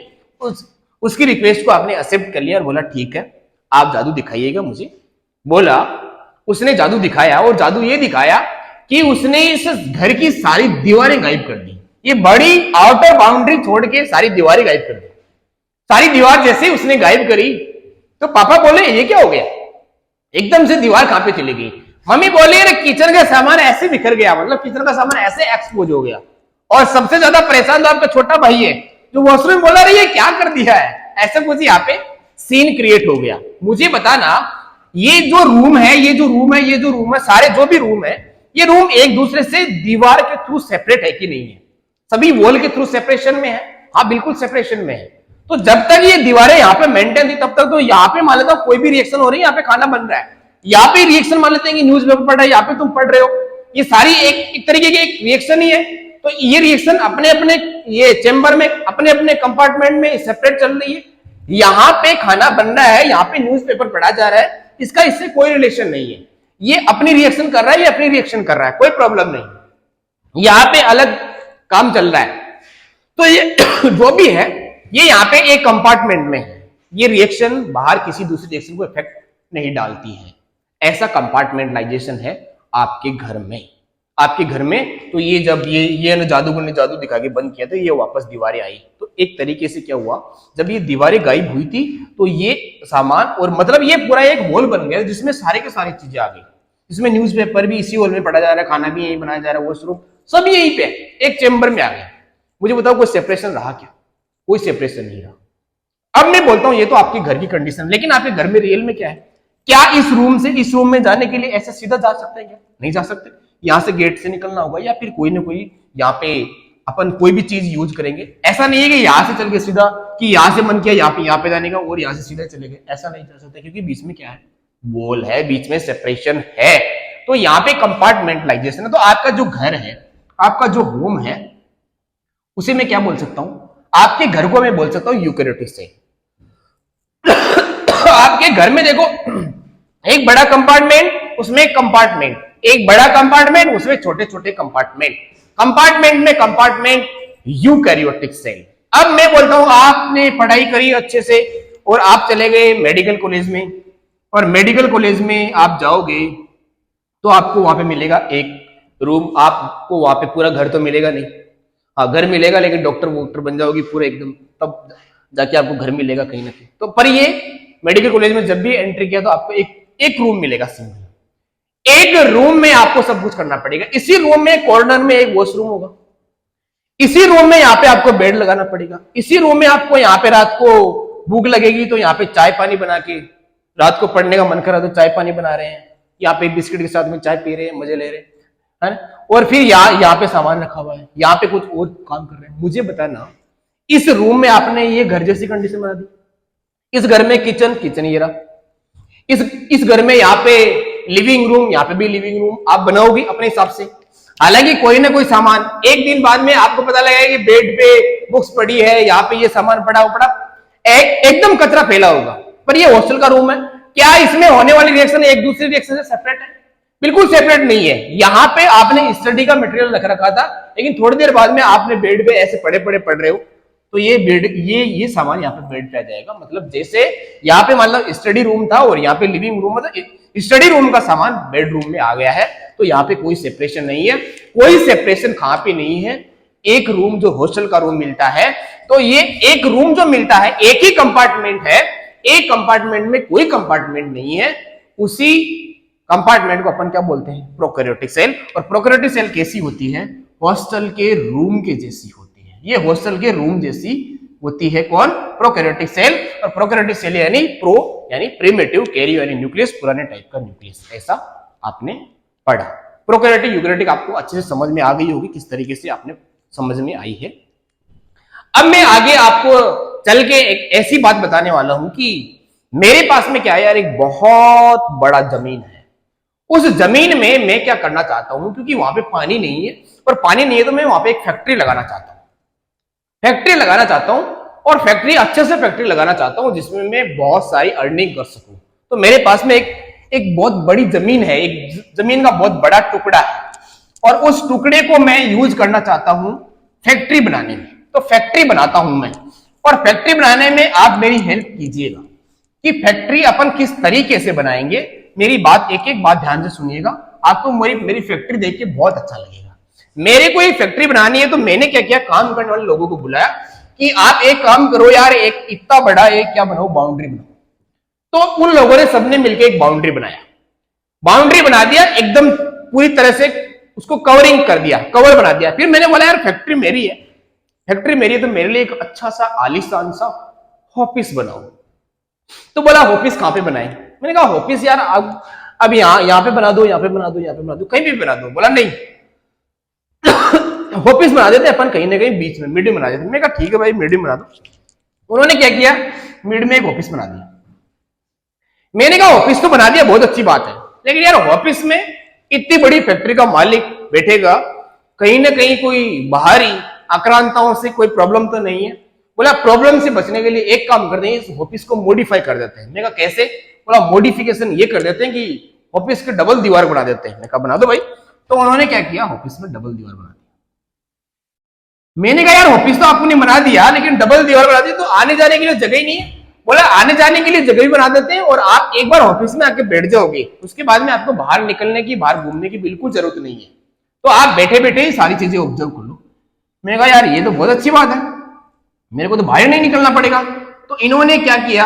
उसकी रिक्वेस्ट को आपने एक्सेप्ट कर लिया और बोला ठीक है, आप जादू दिखाइएगा मुझे। बोला, उसने जादू दिखाया और जादू ये दिखाया कि उसने इस घर की सारी दीवारें गायब कर दी। ये बड़ी आउटर बाउंड्री छोड़ के सारी दीवारें गायब कर दी। सारी दीवार जैसे उसने गायब करी तो पापा बोले ये क्या हो गया, एकदम से दीवार कहां पे चली गई। मम्मी बोली अरे किचन का सामान ऐसे बिखर गया, मतलब किचन का सामान ऐसे एक्सपोज हो गया। और सबसे ज्यादा परेशान तो आपका छोटा भाई है, जो वॉशरूम बोला रही है क्या कर दिया है, ऐसा कुछ यहाँ पे सीन क्रिएट हो गया। मुझे बताना, ये जो रूम है, ये जो रूम है, ये जो रूम है, सारे जो भी रूम है, ये रूम एक दूसरे से दीवार के थ्रू सेपरेट है कि नहीं है? सभी वॉल के थ्रू सेपरेशन में है? हाँ बिल्कुल सेपरेशन में है। तो जब तक ये दीवारें यहाँ पे मेंटेन थी तब तक तो यहाँ पे मान लेता हूं कोई भी रिएक्शन हो रही है, यहाँ पे खाना बन रहा है, यहाँ पे रिएक्शन मान लेते हैं कि न्यूज़पेपर पढ़ रहा है, यहाँ पे तुम पढ़ रहे हो, ये सारी एक तरीके की एक रिएक्शन ही है। तो ये रिएक्शन अपने अपने ये चेंबर में, अपने अपने कंपार्टमेंट में सेपरेट चल रही है। यहाँ पे खाना बन रहा है, यहाँ पे न्यूज़पेपर पढ़ा जा रहा है, इसका इससे कोई रिलेशन नहीं है। ये अपनी रिएक्शन कर रहा है, ये अपनी रिएक्शन कर रहा है, कोई प्रॉब्लम नहीं। यहाँ पे अलग काम चल रहा है। तो ये जो भी है, ये यहाँ पे एक कंपार्टमेंट में है, ये रिएक्शन बाहर किसी दूसरे रिएक्शन को इफेक्ट नहीं डालती है। ऐसा कंपार्टमेंटलाइजेशन है आपके घर में। आपके घर में तो ये जब ये जादूगर ने जादू दिखा के बंद किया तो ये वापस दीवारें आई, तो एक तरीके से क्या हुआ, जब ये दीवारें गायब हुई थी तो ये सामान और मतलब ये पूरा एक हॉल बन गया जिसमें सारे के सारी चीजें आ गई, जिसमें न्यूज़पेपर भी इसी हॉल में पढ़ा जा रहा है, खाना भी यही बनाया जा रहा है, वॉशरूम सब यहीं पे एक चेंबर में आ गया। मुझे बताओ कोई सेपरेशन रहा क्या? कोई सेपरेशन नहीं रहा। अब मैं बोलता हूं ये तो आपके घर की कंडीशन, लेकिन आपके घर में रियल में क्या है? क्या इस रूम से इस रूम में जाने के लिए ऐसे सीधा जा सकते हैं क्या? नहीं जा सकते, यहां से गेट से निकलना होगा या फिर कोई ना कोई यहाँ पे अपन कोई भी चीज यूज करेंगे। ऐसा नहीं है कि यहां से चल के सीधा कि यहां से मन किया यहाँ पे जाने का और यहां से सीधा चले गए, ऐसा नहीं जा सकता क्योंकि बीच में क्या है? वॉल है, बीच में सेपरेशन है। तो यहाँ पे कंपार्टमेंटलाइजेशन है। तो आपका जो घर है, आपका जो होम है, उसे मैं क्या बोल सकता हूं? आपके घर को मैं बोल सकता हूं यूकैरियोटिक सेल। आपके घर में देखो एक बड़ा कंपार्टमेंट, उसमें एक कंपार्टमेंट, एक बड़ा कंपार्टमेंट, उसमें छोटे छोटे कंपार्टमेंट, कंपार्टमेंट में कंपार्टमेंट, यूकैरियोटिक सेल। अब मैं बोलता हूं आपने पढ़ाई करी अच्छे से और आप चले गए मेडिकल कॉलेज में, और मेडिकल कॉलेज में आप जाओगे तो आपको वहां पे मिलेगा एक रूम, आपको वहां पे पूरा घर तो मिलेगा नहीं, हाँ घर मिलेगा लेकिन डॉक्टर वॉक्टर बन जाओगी पूरा एकदम, तब जाके आपको घर मिलेगा कहीं ना कहीं। तो पर ये मेडिकल कॉलेज में जब भी एंट्री किया तो आपको एक रूम मिलेगा सिंगल, एक रूम में आपको सब कुछ करना पड़ेगा। इसी रूम में कॉर्नर में एक वॉशरूम होगा, इसी रूम में यहाँ पे आपको बेड लगाना पड़ेगा, इसी रूम में आपको यहाँ पे रात को भूख लगेगी तो यहाँ पे चाय पानी बना के, रात को पढ़ने का मन करा तो चाय पानी बना रहे हैं, यहाँ पे बिस्किट के साथ में चाय पी रहे हैं, मजे ले रहे हैं, है ना? और फिर यहाँ पे सामान रखा हुआ है, यहाँ पे कुछ और काम कर रहे हैं। मुझे बताना, इस रूम में आपने ये घर जैसी कंडीशन बना दी। इस घर में किचन ये रहा, इस घर में यहाँ पे लिविंग रूम, यहाँ पे भी लिविंग रूम आप बनाओगे अपने हिसाब से। हालांकि कोई ना कोई सामान एक दिन बाद में आपको पता लगेगा कि बेड पे बुक्स पड़ी है, यहाँ पे ये सामान पड़ा एकदम कचरा फैला होगा, पर ये हॉस्टल का रूम है। क्या इसमें होने वाली रिएक्शन एक दूसरे रिएक्शन से सेपरेट है? बिल्कुल सेपरेट नहीं है। यहाँ पे आपने स्टडी का मटेरियल रख रखा था, लेकिन थोड़ी देर बाद में आपने बेड पे ऐसे पढ़ रहे हो तो ये बेड ये सामान यहाँ पे बेड पे आ जाएगा। मतलब जैसे यहाँ पे मतलब स्टडी रूम था और यहाँ पे लिविंग रूम, मतलब स्टडी रूम का सामान बेडरूम में आ गया है। तो यहाँ पे कोई सेपरेशन नहीं है, कोई सेपरेशन कहां पे नहीं है। एक रूम जो हॉस्टल का रूम मिलता है, तो ये एक रूम जो मिलता है, एक ही कंपार्टमेंट है, एक कंपार्टमेंट में कोई कंपार्टमेंट नहीं है, उसी कंपार्टमेंट को अपन क्या बोलते हैं? Prokaryotic cell. और प्रोकैरियोटिक सेल कैसी होती है? हॉस्टल के रूम के जैसी होती है। ये हॉस्टल के रूम जैसी होती है। कौन? Prokaryotic cell. और प्रोकैरियोटिक सेल यानी यानी प्रिमिटिव कैरियो यानी न्यूक्लियस, पुराने टाइप का न्यूक्लियस, ऐसा आपने पढ़ा। प्रोकैरियोटिक यूकैरियोटिक आपको अच्छे से समझ में आ गई होगी, किस तरीके से आपने समझ में आई है। अब मैं आगे आपको चल के एक ऐसी बात बताने वाला हूं कि मेरे पास में क्या है यार, एक बहुत बड़ा जमीन है। उस जमीन में मैं क्या करना चाहता हूं, क्योंकि वहां पे पानी नहीं है, और पानी नहीं है तो मैं वहां पे एक फैक्ट्री लगाना चाहता हूं। फैक्ट्री लगाना चाहता हूं और फैक्ट्री अच्छे से फैक्ट्री लगाना चाहता हूं जिसमें मैं बहुत सारी अर्निंग कर सकूं। तो मेरे पास में एक बहुत बड़ी जमीन है, एक जमीन का बहुत बड़ा टुकड़ा है, और उस टुकड़े को मैं यूज करना चाहता हूं फैक्ट्री बनाने में। तो फैक्ट्री बनाता हूं मैं, और फैक्ट्री बनाने में आप मेरी हेल्प कीजिएगा कि फैक्ट्री अपन किस तरीके से बनाएंगे। मेरी बात एक एक बात ध्यान से सुनिएगा, आपको मेरी फैक्ट्री देख के बहुत अच्छा लगेगा। मेरे को एक फैक्ट्री बनानी है, तो मैंने क्या किया, काम करने वाले लोगों को बुलाया कि आप एक काम करो यार, एक इतना बड़ा एक क्या बनाओ, बाउंड्री बनाओ। तो उन लोगों ने सबने मिलकर एक बाउंड्री बनाया, बाउंड्री बना दिया, एकदम पूरी तरह से उसको कवरिंग कर दिया, कवर बना दिया। फिर मैंने बोला यार फैक्ट्री मेरी है, फैक्ट्री मेरी है तो मेरे लिए एक अच्छा सा आलीशान सा ऑफिस बनाओ। तो बोला ऑफिस कहां पे बनाए? मैंने कहा ऑफिस यार अब यहाँ पे बना दो, यहाँ पे बना दो, यहाँ पे बना दो, कहीं भी बना दो। बोला नहीं ऑफिस बना देते अपन कहीं ना कहीं बीच में, मिड में बना देते। मैंने कहा ठीक है भाई मिड में बना दो। उन्होंने क्या किया, मिड में एक ऑफिस बना दिया। मैंने कहा ऑफिस तो बना दिया, बहुत अच्छी बात है, लेकिन यार ऑफिस में इतनी बड़ी फैक्ट्री का मालिक बैठेगा, कहीं ना कहीं कोई बाहरी आक्रांताओं से कोई प्रॉब्लम तो नहीं है। बोला प्रॉब्लम से बचने के लिए एक काम करते हैं, इस ऑफिस को मॉडिफाई कर देते हैं। मैंने कहा कैसे? बोला मॉडिफिकेशन ये कर देते हैं कि ऑफिस के डबल दीवार बना देते हैं। मैंने कहा बना दो भाई। तो उन्होंने क्या किया, ऑफिस में डबल दीवार बना दी। मैंने कहा यार ऑफिस तो आपने बना दिया लेकिन डबल दीवार बना दी तो आने जाने के लिए जगह ही नहीं है। बोला आने जाने के लिए जगह भी बना देते हैं और आप एक बार ऑफिस में आके बैठ जाओगे उसके बाद में आपको बाहर निकलने की बाहर घूमने की बिल्कुल जरूरत नहीं है, तो आप बैठे बैठे ही सारी चीजें ऑब्जर्व कर लो। मैंने कहा यार ये तो बहुत अच्छी बात है, मेरे को तो बाहर नहीं निकलना पड़ेगा। तो इन्होंने क्या किया,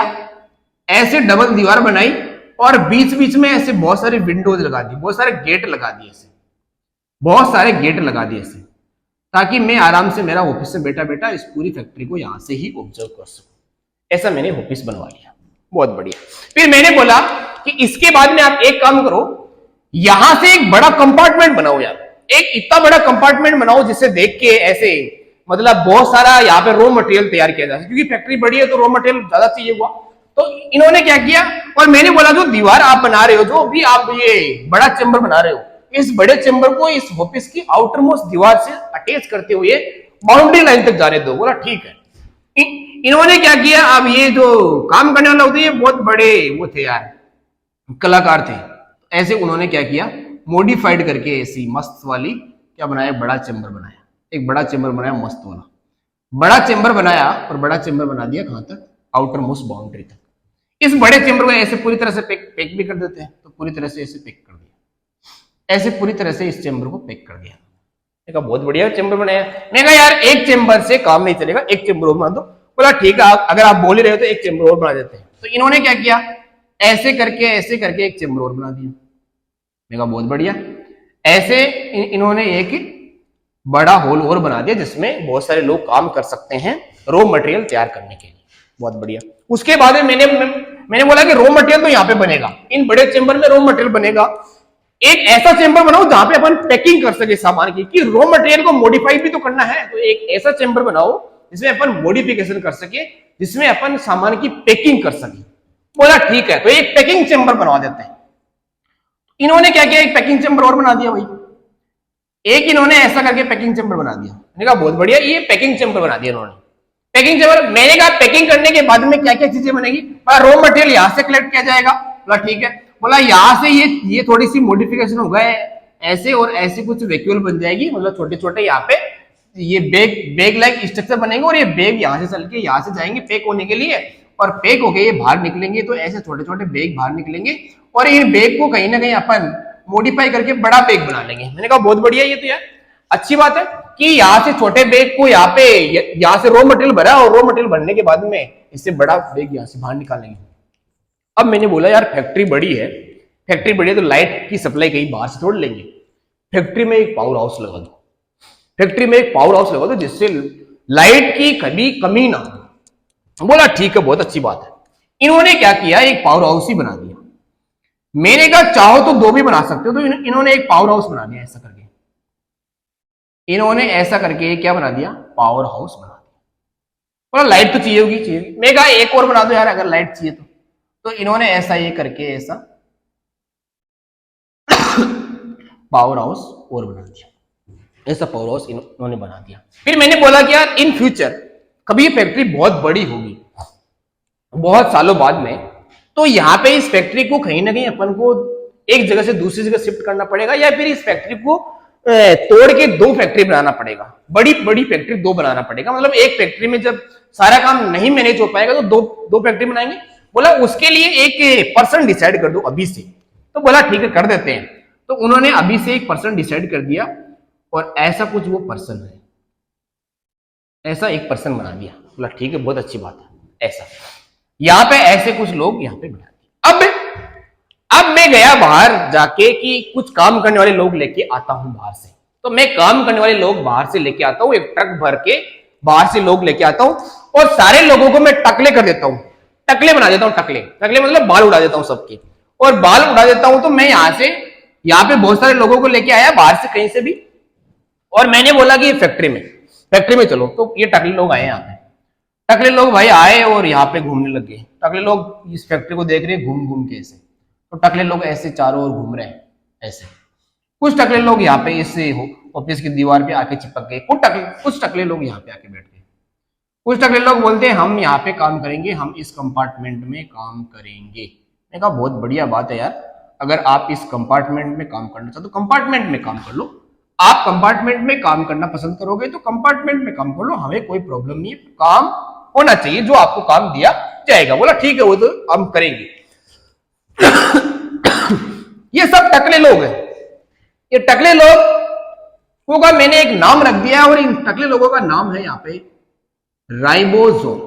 ऐसे डबल दीवार बनाई और बीच बीच में ऐसे बहुत सारे विंडोज लगा दी, बहुत सारे गेट लगा दिए, ऐसे बहुत सारे गेट लगा दिए ऐसे, ताकि मैं आराम से मेरा ऑफिस से बैठा बैठा इस पूरी फैक्ट्री को यहां से ही ऑब्जर्व कर सकूं। ऐसा मैंने ऑफिस बनवा लिया, बहुत बढ़िया। फिर मैंने बोला कि इसके बाद में आप एक काम करो, यहां से एक बड़ा कंपार्टमेंट बनाओ यार, एक इतना बड़ा कंपार्टमेंट बनाओ जिसे देख के ऐसे मतलब बहुत सारा यहाँ पे रॉ मटेरियल तैयार किया जा सके, क्योंकि फैक्ट्री बड़ी है तो रॉ मटेरियल ज्यादा चाहिए हुआ। तो इन्होंने क्या किया, और मैंने बोला जो दीवार आप बना रहे हो, जो भी आप ये बड़ा चेंबर बना रहे हो, इस बड़े चेंबर को इस ऑफिस की आउटर मोस्ट दीवार से अटैच करते हुए बाउंड्री लाइन तक जाने दो। बोला ठीक है। इन्होंने क्या किया, अब ये जो काम करने वाला होते ये बहुत बड़े वो थे यार, कलाकार थे, ऐसे उन्होंने क्या किया, मॉडिफाइड करके ऐसी मस्त वाली क्या बनाया, बड़ा चेंबर बनाया, एक बड़ा चेंबर बनाया मस्त वाला, बड़ा चेंबर बनाया और बड़ा चेंबर बना दिया कहां तक, आउटर मोस्ट बाउंड्री तक। इस बड़े चेंबर को ऐसे पूरी तरह से पैक भी कर देते हैं, तो पूरी तरह से ऐसे पैक कर दिया, ऐसे पूरी तरह से इस चेंबर को पैक कर दिया। मैंने कहा बहुत बढ़िया चेंबर बनाया। मैंने कहा यार एक चेंबर से काम नहीं चलेगा, एक चेंबर और बना दो। बोला ठीक है, अगर आप बोल ही रहे हो तो एक चेंबर और बना देते हैं। तो इन्होंने क्या किया, ऐसे करके एक चेंबर और बना दिया। मैंने कहा बहुत बढ़िया। ऐसे इन्होंने एक बड़ा हॉल और बना दिया जिसमें बहुत सारे लोग काम कर सकते हैं रॉ मटेरियल तैयार करने के लिए, बहुत बढ़िया। उसके बाद में मैंने बोला कि रॉ मटेरियल तो यहाँ पे बनेगा, इन बड़े चेंबर में रॉ मटेरियल बनेगा। एक ऐसा चेंबर बनाओ जहां पे अपन पैकिंग कर सके सामान की, कि रॉ मटेरियल को मॉडिफाई भी तो करना है, तो एक ऐसा चेंबर बनाओ जिसमें अपन मॉडिफिकेशन कर सके, जिसमें अपन सामान की पैकिंग कर सके। बोला ठीक है, तो एक पैकिंग चेंबर बनवा देते हैं। इन्होंने क्या किया, एक पैकिंग चेंबर और बना दिया भाई, एक इन्होंने ऐसा करके पैकिंग चेंबर बना दिया। मैंने कहा बहुत बढ़िया, ये पैकिंग चेंबर बना दिया इन्होंने, पैकिंग चेंबर। मैंने कहा पैकिंग करने के बाद में क्या क्या चीजें बनेगी, रॉ मटेरियल यहां से कलेक्ट किया जाएगा। बोला ठीक है। बोला यहां से ये थोड़ी सी मॉडिफिकेशन हो गए ऐसे, और ऐसे कुछ वैक्यूल बन जाएगी, मतलब छोटे छोटे यहाँ पे ये बैग लाइक स्ट्रक्चर बनेंगे, और ये बैग यहाँ से चल के यहाँ से जाएंगे पैक होने के लिए, और पैक होके ये बाहर निकलेंगे, तो ऐसे छोटे छोटे बैग बाहर निकलेंगे, और इन बैग को कहीं ना कहीं अपन मॉडिफाई करके बड़ा बैग बना लेंगे। मैंने कहा बहुत बढ़िया, ये तो यार अच्छी बात है कि यहाँ से छोटे बैग को यहाँ से रॉ मटेरियल भरा, और रॉ मटेरियल भरने के बाद में इससे बड़ा बैग यहाँ से बाहर निकालेंगे। अब मैंने बोला यार फैक्ट्री बड़ी है, तो लाइट की सप्लाई कहीं बाहर से तोड़ लेंगे, फैक्ट्री में एक पावर हाउस लगा दो, जिससे लाइट की कभी कमी ना हो। बोला ठीक है, बहुत अच्छी बात है। इन्होंने क्या किया, एक पावर हाउस ही बना दिया। मैंने कहा चाहो तो दो भी बना सकते हो, तो इन्होंने एक पावर हाउस बना दिया, ऐसा करके क्या बना दिया, पावर हाउस बना दिया। बोला लाइट तो चाहिए होगी। मैं कहा एक और बना दो यार, अगर लाइट चाहिए तो इन्होंने ऐसा ये करके ऐसा पावर हाउस और बना दिया, ऐसा पावर हाउस इन्होंने बना दिया। फिर मैंने बोला कि यार इन फ्यूचर कभी ये फैक्ट्री बहुत बड़ी होगी, बहुत सालों बाद में, तो यहाँ पे इस फैक्ट्री को कहीं ना कहीं अपन को एक जगह से दूसरी जगह शिफ्ट करना पड़ेगा, या फिर इस फैक्ट्री को तोड़ के दो फैक्ट्री बनाना पड़ेगा, बड़ी बड़ी फैक्ट्री दो बनाना पड़ेगा। मतलब एक फैक्ट्री में जब सारा काम नहीं मैनेज हो पाएगा तो दो फैक्ट्री बनाएंगे। बोला उसके लिए एक पर्सन डिसाइड कर दो अभी से। तो बोला ठीक है, कर देते हैं। तो उन्होंने अभी से एक पर्सन डिसाइड कर दिया, और ऐसा कुछ वो पर्सन है, ऐसा एक पर्सन बना दिया। बोला ठीक है, बहुत अच्छी बात है। ऐसा यहाँ पे ऐसे कुछ लोग यहाँ पे बना दिए। अब मैं गया बाहर जाके कि कुछ काम करने वाले लोग लेके आता हूं बाहर से। तो मैं काम करने वाले लोग बाहर से लेके आता हूं, एक ट्रक भर के बाहर से लोग लेके आता हूं, और सारे लोगों को मैं टकले कर देता हूं, टकले बना देता हूं। टकले मतलब बाल उड़ा देता हूं सबके, और बाल उड़ा देता हूं। तो मैं यहाँ पे बहुत सारे लोगों को लेके आया बाहर से कहीं से भी, और मैंने बोला कि फैक्ट्री में चलो। तो ये टकले लोग आए यहाँ पे, टकले लोग भाई आए और यहाँ पे घूमने लग गए। टकले लोग इस फैक्ट्री को देख रहे हैं घूम घूम के ऐसे, तो टकले लोग ऐसे चारों ओर घूम रहे हैं ऐसे। कुछ टकले लोग यहाँ पे इससे ऑफिस की दीवार पे आके चिपक गए, कुछ टकले लोग यहाँ पे आके बैठ गए। कुछ टकले लोग बोलते हैं हम यहाँ पे काम करेंगे, हम इस कंपार्टमेंट में काम करेंगे। मैंने कहा बहुत बढ़िया बात है यार, अगर आप इस कंपार्टमेंट में काम करना चाहते हो तो कंपार्टमेंट में काम कर लो, आप कंपार्टमेंट में काम करना पसंद करोगे तो कंपार्टमेंट में काम कर लो, हमें कोई प्रॉब्लम नहीं है, काम होना चाहिए, जो आपको काम दिया जाएगा। बोला ठीक है, वो तो हम करेंगे। ये सब टकले लोग हैं। ये टकले लोगों का मैंने एक नाम रख दिया और इन टकले लोगों का नाम है यहां पे राइबोसोम।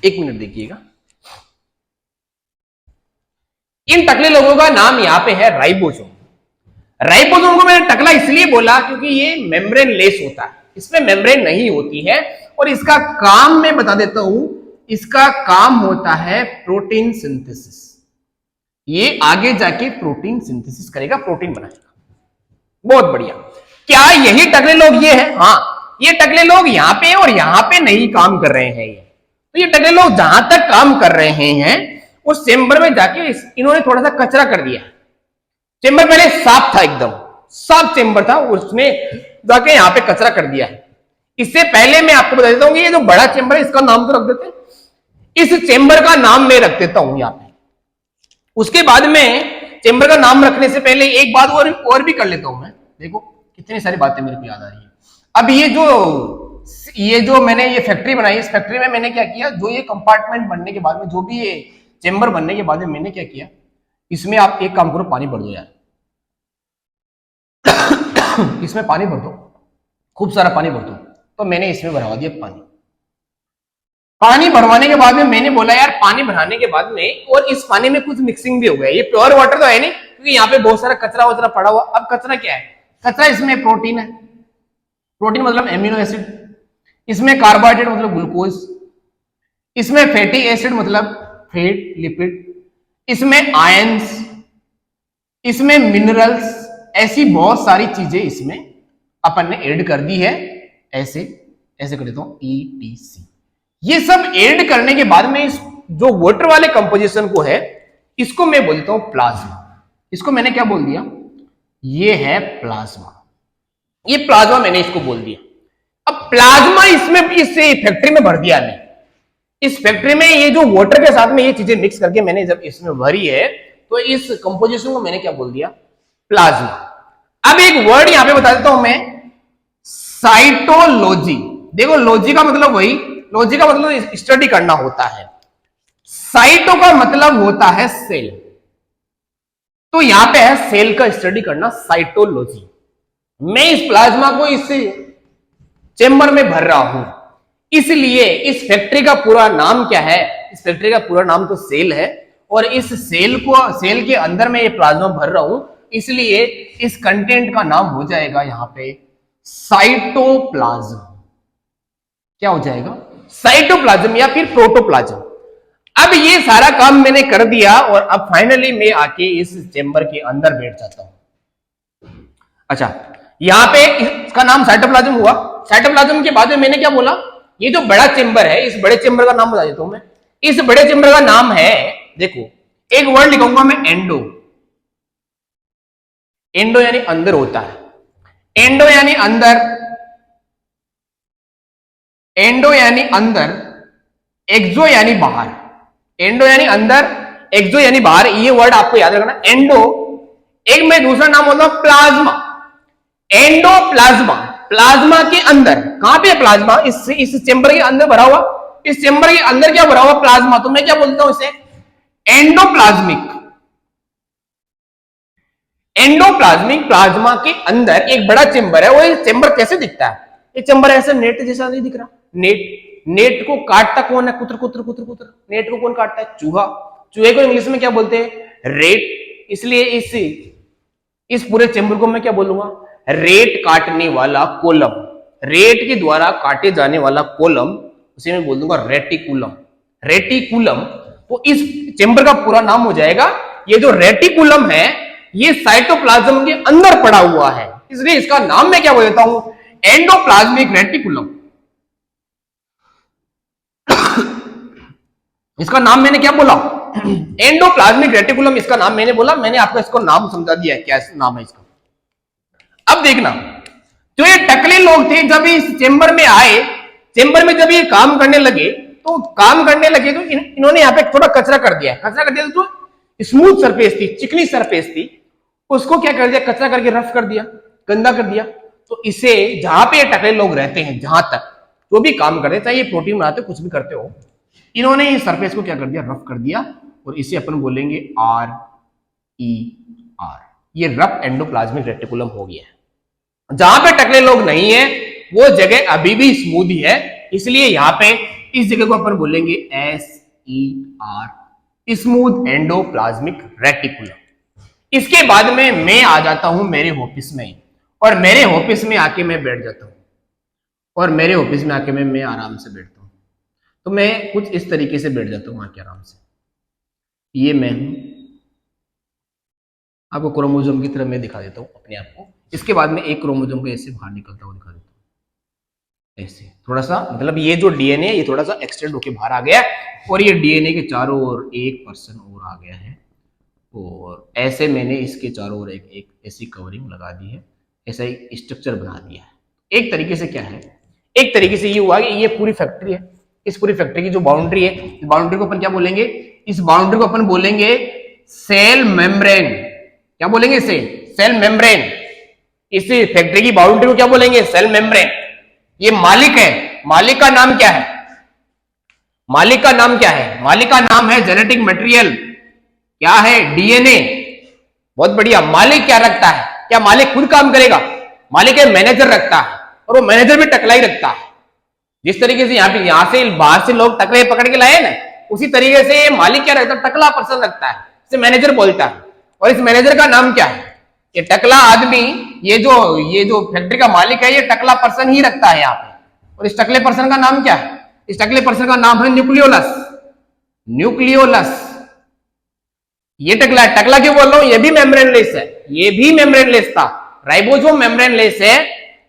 एक मिनट देखिएगा, इन टकले लोगों का नाम यहां पे है राइबोसोम। राइबोसोम को मैंने टकला इसलिए बोला क्योंकि ये मेम्ब्रेन लेस होता है, इसमें मेम्ब्रेन नहीं होती है, और इसका काम मैं बता देता हूं, इसका काम होता है प्रोटीन सिंथेसिस। ये आगे जाके प्रोटीन सिंथेसिस करेगा, प्रोटीन बनाएगा। बहुत बढ़िया। क्या यही टकले लोग ये हैं? हाँ, ये टकले लोग यहां पे और यहां पे नहीं काम कर रहे हैं। ये तो ये टकले लोग जहां तक काम कर रहे हैं उस चेंबर में जाके इन्होंने थोड़ा सा कचरा कर दिया। चेंबर पहले साफ था, एकदम साफ चेंबर था, उसमें जाके यहां पे कचरा कर दिया है। इससे पहले मैं आपको बता देता हूं कि ये जो बड़ा चेंबर है इसका नाम तो रख देते हैं, इस चेंबर का नाम मैं रख देता हूं यहां पे। उसके बाद में चेंबर का नाम रखने से पहले एक बात और भी कर लेता हूं मैं। देखो कितनी सारी बातें मेरे को याद आ रही है। अब ये जो मैंने ये फैक्ट्री बनाई, इस फैक्ट्री में मैंने क्या किया, जो ये कंपार्टमेंट बनने के बाद में, जो भी ये चेंबर बनने के बाद में मैंने क्या किया, इसमें आप एक काम करो, पानी भर दो यार। इसमें पानी भर दो, खूब सारा पानी भर दो। तो मैंने इसमें भरवा दिया पानी। पानी भरवाने के बाद में मैंने बोला यार, पानी भराने के बाद में और इस पानी में कुछ मिक्सिंग भी हो गया। ये प्योर वाटर तो है नहीं, क्योंकि यहाँ पे बहुत सारा कचरा वचरा पड़ा हुआ। अब कचरा क्या है? कचरा इसमें प्रोटीन है, प्रोटीन मतलब एमिनो एसिड, इसमें कार्बोहाइड्रेट मतलब ग्लूकोज, इसमें फैटी एसिड मतलब फैट लिपिड, इसमें आयंस, इसमें मिनरल्स, ऐसी बहुत सारी चीजें इसमें अपन ने ऐड कर दी है। ऐसे कर देता हूं ETC। ये सब ऐड करने के बाद में इस जो वाटर वाले कंपोजिशन को है, इसको मैं बोलता हूं प्लाज्मा। इसको मैंने क्या बोल दिया? ये है प्लाज्मा। ये प्लाज्मा मैंने इसको बोल दिया। अब प्लाज्मा इसमें इस फैक्ट्री में भर दिया मैंने। इस फैक्ट्री में ये जो वाटर के साथ में ये चीजें मिक्स करके मैंने जब इसमें भरी है, तो इस कंपोजिशन को मैंने क्या बोल दिया? प्लाज्मा। अब एक वर्ड यहां पे बता देता हूं मैं, साइटोलॉजी। देखो लॉजी का मतलब वही, लॉजी का मतलब स्टडी करना होता है, साइटो का मतलब होता है सेल। तो यहां पे है सेल का स्टडी करना, साइटोलॉजी। मैं इस प्लाज्मा को इस चेंबर में भर रहा हूं, इसलिए इस फैक्ट्री का पूरा नाम क्या है? इस फैक्ट्री का पूरा नाम तो सेल है, और इस सेल के अंदर में ये प्लाज्मा भर रहा हूं, इसलिए इस कंटेंट का नाम हो जाएगा यहां पे साइटोप्लाज्म। क्या हो जाएगा? साइटोप्लाज्म या फिर प्रोटोप्लाज्म। अब ये सारा काम मैंने कर दिया और अब फाइनली मैं आके इस चेंबर के अंदर बैठ जाता हूं। अच्छा, यहां पे इसका नाम साइटोप्लाज्म हुआ। साइटोप्लाज्म के बाद में मैंने क्या बोला? ये जो बड़ा चेंबर है, इस बड़े चेंबर का नाम बता देता हूं मैं। इस बड़े चेंबर का नाम है, देखो एक वर्ड लिखूंगा मैं, एंडो। एंडो यानी अंदर होता है, एंडो यानी अंदर, एंडो यानी अंदर, एक्सो यानी बाहर। एंडो यानी अंदर, एक्सो यानी बाहर। ये वर्ड आपको याद रखना, एंडो। एक मैं दूसरा नाम बोलता हूं प्लाज्मा, एंडोप्लाज्मा। प्लाज्मा के अंदर, कहां पे है प्लाज्मा? इस चेंबर के अंदर भरा हुआ। इस चेंबर के अंदर क्या भरा हुआ? प्लाज्मा। तो मैं क्या बोलता हूं इसे? एंडोप्लाज्मिक। एंडोप्लाज्मिक प्लाज्मा के अंदर एक बड़ा चेंबर है। वो ये चेंबर कैसे दिखता है? ये चेंबर ऐसे नेट जैसा नहीं दिख रहा। नेट को काटता कौन है? कुतर कुतर कुतर कुतर। नेट को कौन काटता है? चूहा। चूहे को इंग्लिश में क्या बोलते हैं? रेट। इसलिए इस पूरे चेंबर को मैं क्या बोलूंगा? रेट काटने वाला कोलम। रेट के द्वारा काटे जाने वाला कोलम, उसे मैं बोल दूंगा रेटिकुलम। रेटिकुलम। तो इस चेंबर का पूरा नाम हो जाएगा, ये जो रेटिकुलम है ये साइटोप्लाज्म के अंदर पड़ा हुआ है, इसलिए इसका नाम मैं क्या बोल देता हूं? Endoplasmic reticulum. इसका नाम मैंने क्या बोला? एंडोप्लाज्मिक रेटिकुलम इसका नाम मैंने बोला। मैंने आपको इसको नाम समझा दिया है, क्या नाम है इसका। अब देखना, जो ये टकले लोग थे जब इस चेंबर में आए, चेंबर में जब ये काम करने लगे तो इन्होंने यहाँ पे थोड़ा कचरा कर दिया। कचरा कर दिया तो स्मूथ सरफेस थी, चिकनी सरफेस थी, उसको क्या कर दिया? कचरा करके रफ कर दिया। गंदा कर दिया। तो इसे जहां पे ये टकले लोग रहते हैं, जहां तक जो भी काम करते, चाहे ये प्रोटीन बनाते कुछ भी करते हो, इन्होंने इस सरफेस को क्या कर दिया, रफ कर दिया, और इसे अपन बोलेंगे RER। ये रफ एंडोप्लाज्मिक रेटिकुलम हो गया है। जहां पे टकले लोग नहीं है वो जगह अभी भी स्मूथ ही है, इसलिए यहां पे इस जगह को अपन बोलेंगे SER, स्मूथ एंडोप्लाज्मिक रेटिकुलम। इसके बाद में मैं आ जाता हूं मेरे ऑफिस में, और मेरे ऑफिस में आके मैं बैठ जाता हूं, और मेरे ऑफिस में आके मैं आराम से बैठता हूं। तो मैं कुछ इस तरीके से बैठ जाता हूं आके आराम से। ये मैं हूं, आपको क्रोमोसोम की तरह मैं दिखा देता हूं अपने आप को। इसके बाद में एक क्रोमोसोम को ऐसे बाहर निकलता हुआ दिखा देता हूं, ऐसे थोड़ा सा, मतलब ये जो डीएनए ये थोड़ा सा एक्सटेंड होके बाहर आ गया है, और ये डीएनए के चारों ओर 1% और आ गया है, और ऐसे मैंने इसके चारों ओर एक ऐसी कवरिंग लगा दी है, ऐसा एक स्ट्रक्चर बना दिया है। एक तरीके से क्या है, एक तरीके से ये हुआ कि ये पूरी फैक्ट्री है, इस पूरी फैक्ट्री की जो बाउंड्री है, इस बाउंड्री को अपन क्या बोलेंगे, इस बाउंड्री को अपन बोलेंगे सेल मेम्ब्रेन। क्या बोलेंगे इसे, सेल मेम्ब्रेन। इस फैक्ट्री की बाउंड्री को क्या बोलेंगे, सेल मेम्ब्रेन। ये मालिक है, मालिक का नाम क्या है, मालिक का नाम क्या है, मालिक का नाम है जेनेटिक मटेरियल, क्या है, डीएनए। बहुत बढ़िया। मालिक क्या रखता है, क्या मालिक खुद काम करेगा, मालिक है मैनेजर रखता है, और वो मैनेजर भी टकला ही रखता है। जिस तरीके से यहां से बाहर से लोग टकले पकड़ के लाए ना, उसी तरीके से मालिक क्या रखता है, टकला पर्सन रखता है, इसे मैनेजर बोलता है। और इस मैनेजर का नाम क्या है, ये टकला आदमी, ये जो फैक्ट्री का मालिक है, ये टकला पर्सन ही रखता है यहाँ पे। और इस टकले पर्सन का नाम क्या है, इस टकले पर्सन का नाम है न्यूक्लियोलस। न्यूक्लियोलस ये टकला है। टकला क्यों बोल रहा हूं, ये भी मेम्ब्रेनलेस है, ये भी मेम्ब्रेनलेस था। राइबोसोम मेम्ब्रेनलेस है,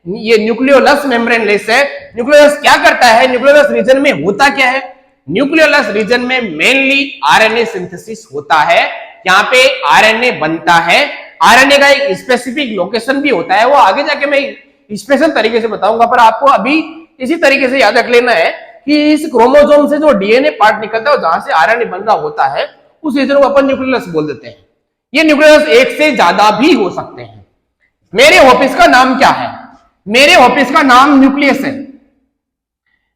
ये न्यूक्लियोलस मेम्ब्रेनलेस है। न्यूक्लियोलस क्या करता है, न्यूक्लियोलस रीजन में होता क्या है, न्यूक्लियोलस रीजन में मेनली आरएनए सिंथेसिस होता है, यहाँ पे आरएनए बनता है। आरएनए का एक स्पेसिफिक लोकेशन भी होता है, वो आगे जाके मैं स्पेशल तरीके से बताऊंगा, पर आपको अभी इसी तरीके से याद रख लेना है कि इस क्रोमोसोम से जो डीएनए पार्ट निकलता है, जहां से आरएनए बन रहा होता है, उस रीजन को अपन न्यूक्लियोलस बोल देते हैं। ये न्यूक्लियोलस एक से ज्यादा भी हो सकते हैं। मेरे ऑफिस का नाम क्या है, मेरे ऑफिस का नाम न्यूक्लियस है।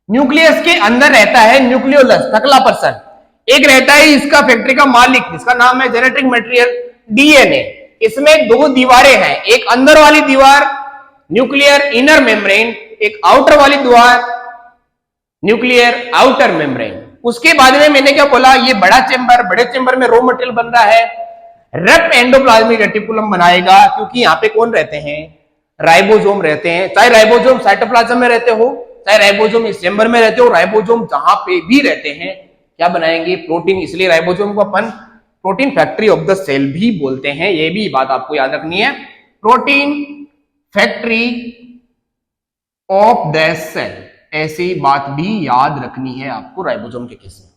न्यूक्लियस के अंदर रहता है न्यूक्लियोलस, टकला पर्सन। एक रहता है इसका फैक्ट्री का मालिक, जिसका नाम है जेनेटिक मटेरियल, डीएनए। इसमें दो दीवारें हैं, एक अंदर वाली दीवार न्यूक्लियर इनर मेम्ब्रेन, एक आउटर वाली दीवार न्यूक्लियर आउटर मेम्ब्रेन। उसके बाद में मैंने क्या बोला, ये बड़ा चेंबर, बड़े चेंबर में रॉ मटेरियल बन रहा है, रफ एंडोप्लाज्मिक रेटिकुलम बनाएगा, क्योंकि यहाँ पे कौन रहते हैं, राइबोसोम रहते हैं। चाहे राइबोसोम साइटोप्लाज्म में रहते हो, चाहे राइबोसोम इस चेंबर में रहते हो, राइबोसोम जहां पे भी रहते हैं क्या बनाएंगे, प्रोटीन। इसलिए राइबोसोम को अपन protein factory of the cell भी बोलते हैं, ये भी बात आपको याद रखनी है, protein factory of the cell, ऐसी बात भी याद रखनी है आपको राइबोसोम के केस में।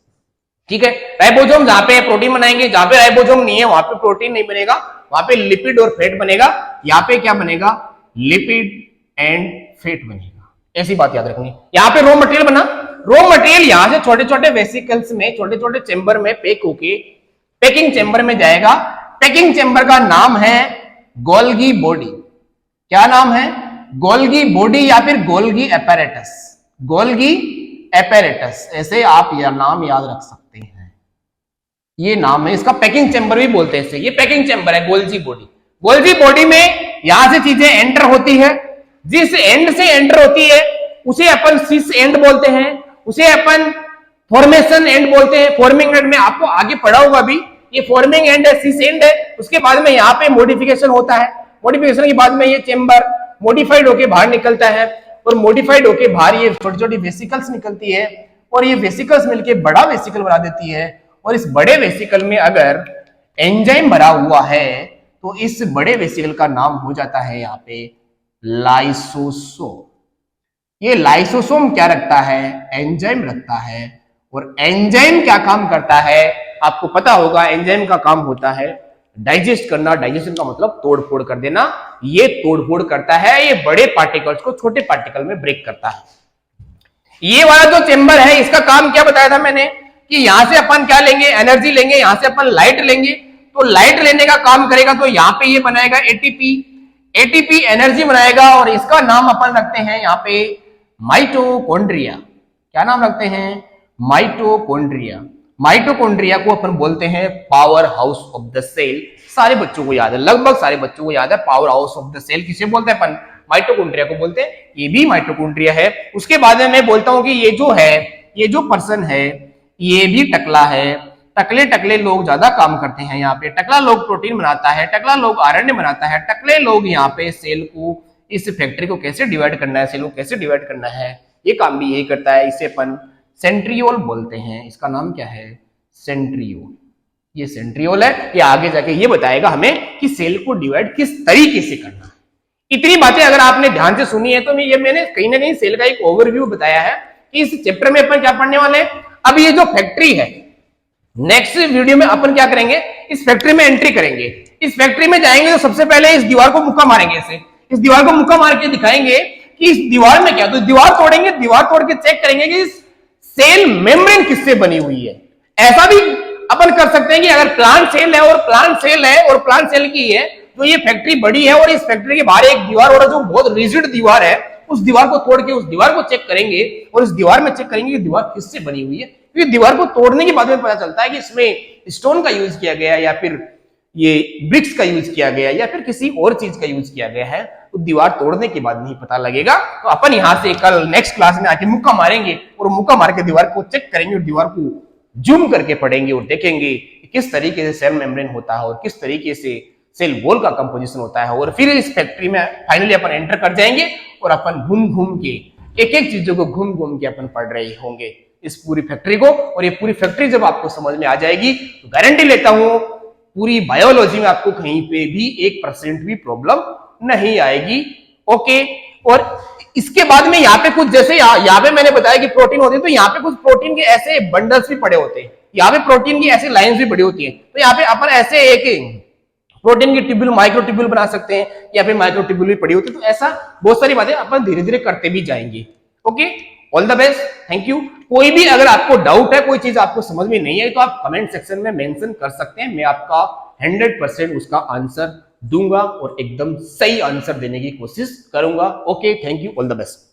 ठीक है, राइबोसोम जहां पे प्रोटीन बनाएंगे, जहां पे राइबोसोम नहीं है वहां पे प्रोटीन नहीं बनेगा, वहां पे लिपिड और फैट बनेगा। यहाँ पे क्या बनेगा, लिपिड एंड फैट बनेगा, ऐसी बात याद रखनी। यहाँ पे रॉ मटेरियल बना, रॉ मटेरियल यहां से छोटे छोटे वेसिकल्स में, छोटे छोटे चेंबर में पैक होके पैकिंग चेंबर में जाएगा। पैकिंग चेंबर का नाम है गोल्गी बॉडी। क्या नाम है, गोल्गी बॉडी या फिर गोल्गी एपैरेटस। गोल्गी एपैरेटस, ऐसे आप यह नाम याद रख सकते हैं, ये नाम है इसका। पैकिंग चेंबर भी बोलते हैं इसे, ये पैकिंग चेंबर है गोल्जी बॉडी। गोल्जी बॉडी में यहां से चीजें एंटर होती है, जिस एंड से एंटर होती है उसे अपन सिस एंड बोलते हैं, उसे अपन फॉर्मेशन एंड बोलते हैं। फॉर्मिंग एंड में आपको आगे पढ़ा होगा भी, ये फॉर्मिंग एंड है, सिस एंड है। उसके बाद में यहाँ पे मॉडिफिकेशन होता है, मॉडिफिकेशन के बाद में ये चेंबर मॉडिफाइड होके बाहर निकलता है, और मॉडिफाइड होके बाहर ये छोटी छोटी वेसिकल्स निकलती है, और ये वेसिकल्स मिलके बड़ा वेसिकल बना देती है। और इस बड़े वेसिकल में अगर एंजाइम भरा हुआ है तो इस बड़े वेसिकल का नाम हो जाता है यहाँ पे लाइसोसोम। ये लाइसोसोम क्या रखता है, एंजाइम रखता है। और एंजाइम क्या काम करता है आपको पता होगा, एंजाइम का काम होता है डाइजेस्ट करना। डाइजेशन का मतलब तोड़ फोड़ कर देना, ये तोड़ फोड़ करता है, ये बड़े पार्टिकल्स को छोटे पार्टिकल में ब्रेक करता है। ये वाला जो चेंबर है इसका काम क्या बताया था मैंने, कि यहां से अपन क्या लेंगे, एनर्जी लेंगे, यहां से अपन लाइट लेंगे, तो लाइट लेने का काम करेगा। तो यहां पे ये बनाएगा एटीपी, एटीपी एनर्जी बनाएगा और इसका नाम अपन रखते हैं यहाँ पे माइटोकॉन्ड्रिया। क्या नाम रखते हैं? माइटोकॉन्ड्रिया। माइटोकॉन्ड्रिया को अपन बोलते हैं powerhouse of the cell. सारे बच्चों को याद है, लगभग सारे बच्चों को याद है powerhouse of the cell किसे बोलते हैं? अपन माइटोकॉन्ड्रिया को बोलते हैं। ये भी माइटोकॉन्ड्रिया है। उसके बाद में मैं बोलता हूं कि ये जो है, ये जो पर्सन है ये भी टकला है। टकले टकले लोग ज्यादा काम करते हैं यहाँ पे। टकला लोग प्रोटीन बनाता है, टकला लोग आरएनए बनाता है, टकले लोग यहाँ पे सेल को, इस फैक्ट्री को कैसे डिवाइड करना है, सेल को कैसे डिवाइड करना है, ये काम भी यही करता है। इसे अपन सेंट्रियोल बोलते हैं। इसका नाम क्या है? सेंट्रियोल। ये सेंट्रियोल है। ये आगे जाके ये बताएगा हमें कि सेल को डिवाइड किस तरीके से करना है। इतनी बातें अगर आपने ध्यान से सुनी है तो ये मैंने कहीं ना कहीं सेल का एक ओवरव्यू बताया है कि इस चैप्टर में अपन क्या पढ़ने वाले हैं। अब ये जो फैक्ट्री है, नेक्स्ट वीडियो में अपन क्या करेंगे, इस फैक्ट्री में एंट्री करेंगे। इस फैक्ट्री में जाएंगे तो सबसे पहले इस दीवार को मुक्का मारेंगे। इस दीवार को मुक्का मार के दिखाएंगे कि इस दीवार में क्या, तो दीवार तोड़ेंगे, दीवार तोड़ के चेक करेंगे कि इस सेल मेम्ब्रेन किससे बनी हुई है। ऐसा भी अपन कर सकते हैं कि अगर प्लांट सेल है और प्लांट सेल है और प्लांट सेल की है तो ये फैक्ट्री बड़ी है और इस फैक्ट्री के बाहर एक दीवार और जो बहुत रिजिड दीवार है उस दीवार को तोड़ के उस दीवार को चेक करेंगे और इस दीवार में चेक करेंगे कि दीवार किससे बनी हुई है। क्योंकि दीवार को तोड़ने के बाद में पता चलता है कि इसमें स्टोन का यूज किया गया या फिर ये ब्रिक्स का यूज किया गया या फिर किसी और चीज का यूज किया गया है। तो दीवार तोड़ने के बाद नहीं पता लगेगा। तो अपन यहां से कल नेक्स्ट क्लास में आके मुक्का मारेंगे और मुक्का मार के दीवार को चेक करेंगे और दीवार को जूम करके पढ़ेंगे और देखेंगे कि किस तरीके से सेल मेम्ब्रेन होता है और किस तरीके से सेल वॉल का कंपोजिशन होता है। और फिर इस फैक्ट्री में फाइनली अपन एंटर कर जाएंगे और अपन घूम घूम के एक एक चीजों को घूम घूम के अपन पढ़ रहे होंगे इस पूरी फैक्ट्री को। और ये पूरी फैक्ट्री जब आपको समझ में आ जाएगी तो गारंटी लेता हूं पूरी बायोलॉजी में आपको कहीं पे भी 1% भी प्रॉब्लम नहीं आएगी। ओके। और इसके बाद में यहाँ पे कुछ जैसे यहाँ पे मैंने बताया कि प्रोटीन होते हैं तो यहाँ पे कुछ प्रोटीन के ऐसे बंडल्स भी पड़े होते हैं। यहाँ पे प्रोटीन की ऐसी लाइंस भी पड़ी होती है। तो यहाँ पे अपन ऐसे एक प्रोटीन की ट्यूब्यूल, माइक्रो ट्यूब्यूल बना सकते हैं या फिर माइक्रो ट्यूब्यूल भी पड़ी होती है। तो ऐसा बहुत सारी बातें अपन धीरे धीरे करते भी जाएंगे। Okay, all the best, thank you. कोई भी अगर आपको डाउट है, कोई चीज आपको समझ में नहीं आई तो आप कमेंट सेक्शन में मेंशन कर सकते हैं। मैं आपका 100% उसका आंसर दूंगा और एकदम सही आंसर देने की कोशिश करूंगा। Okay, thank you, all the best.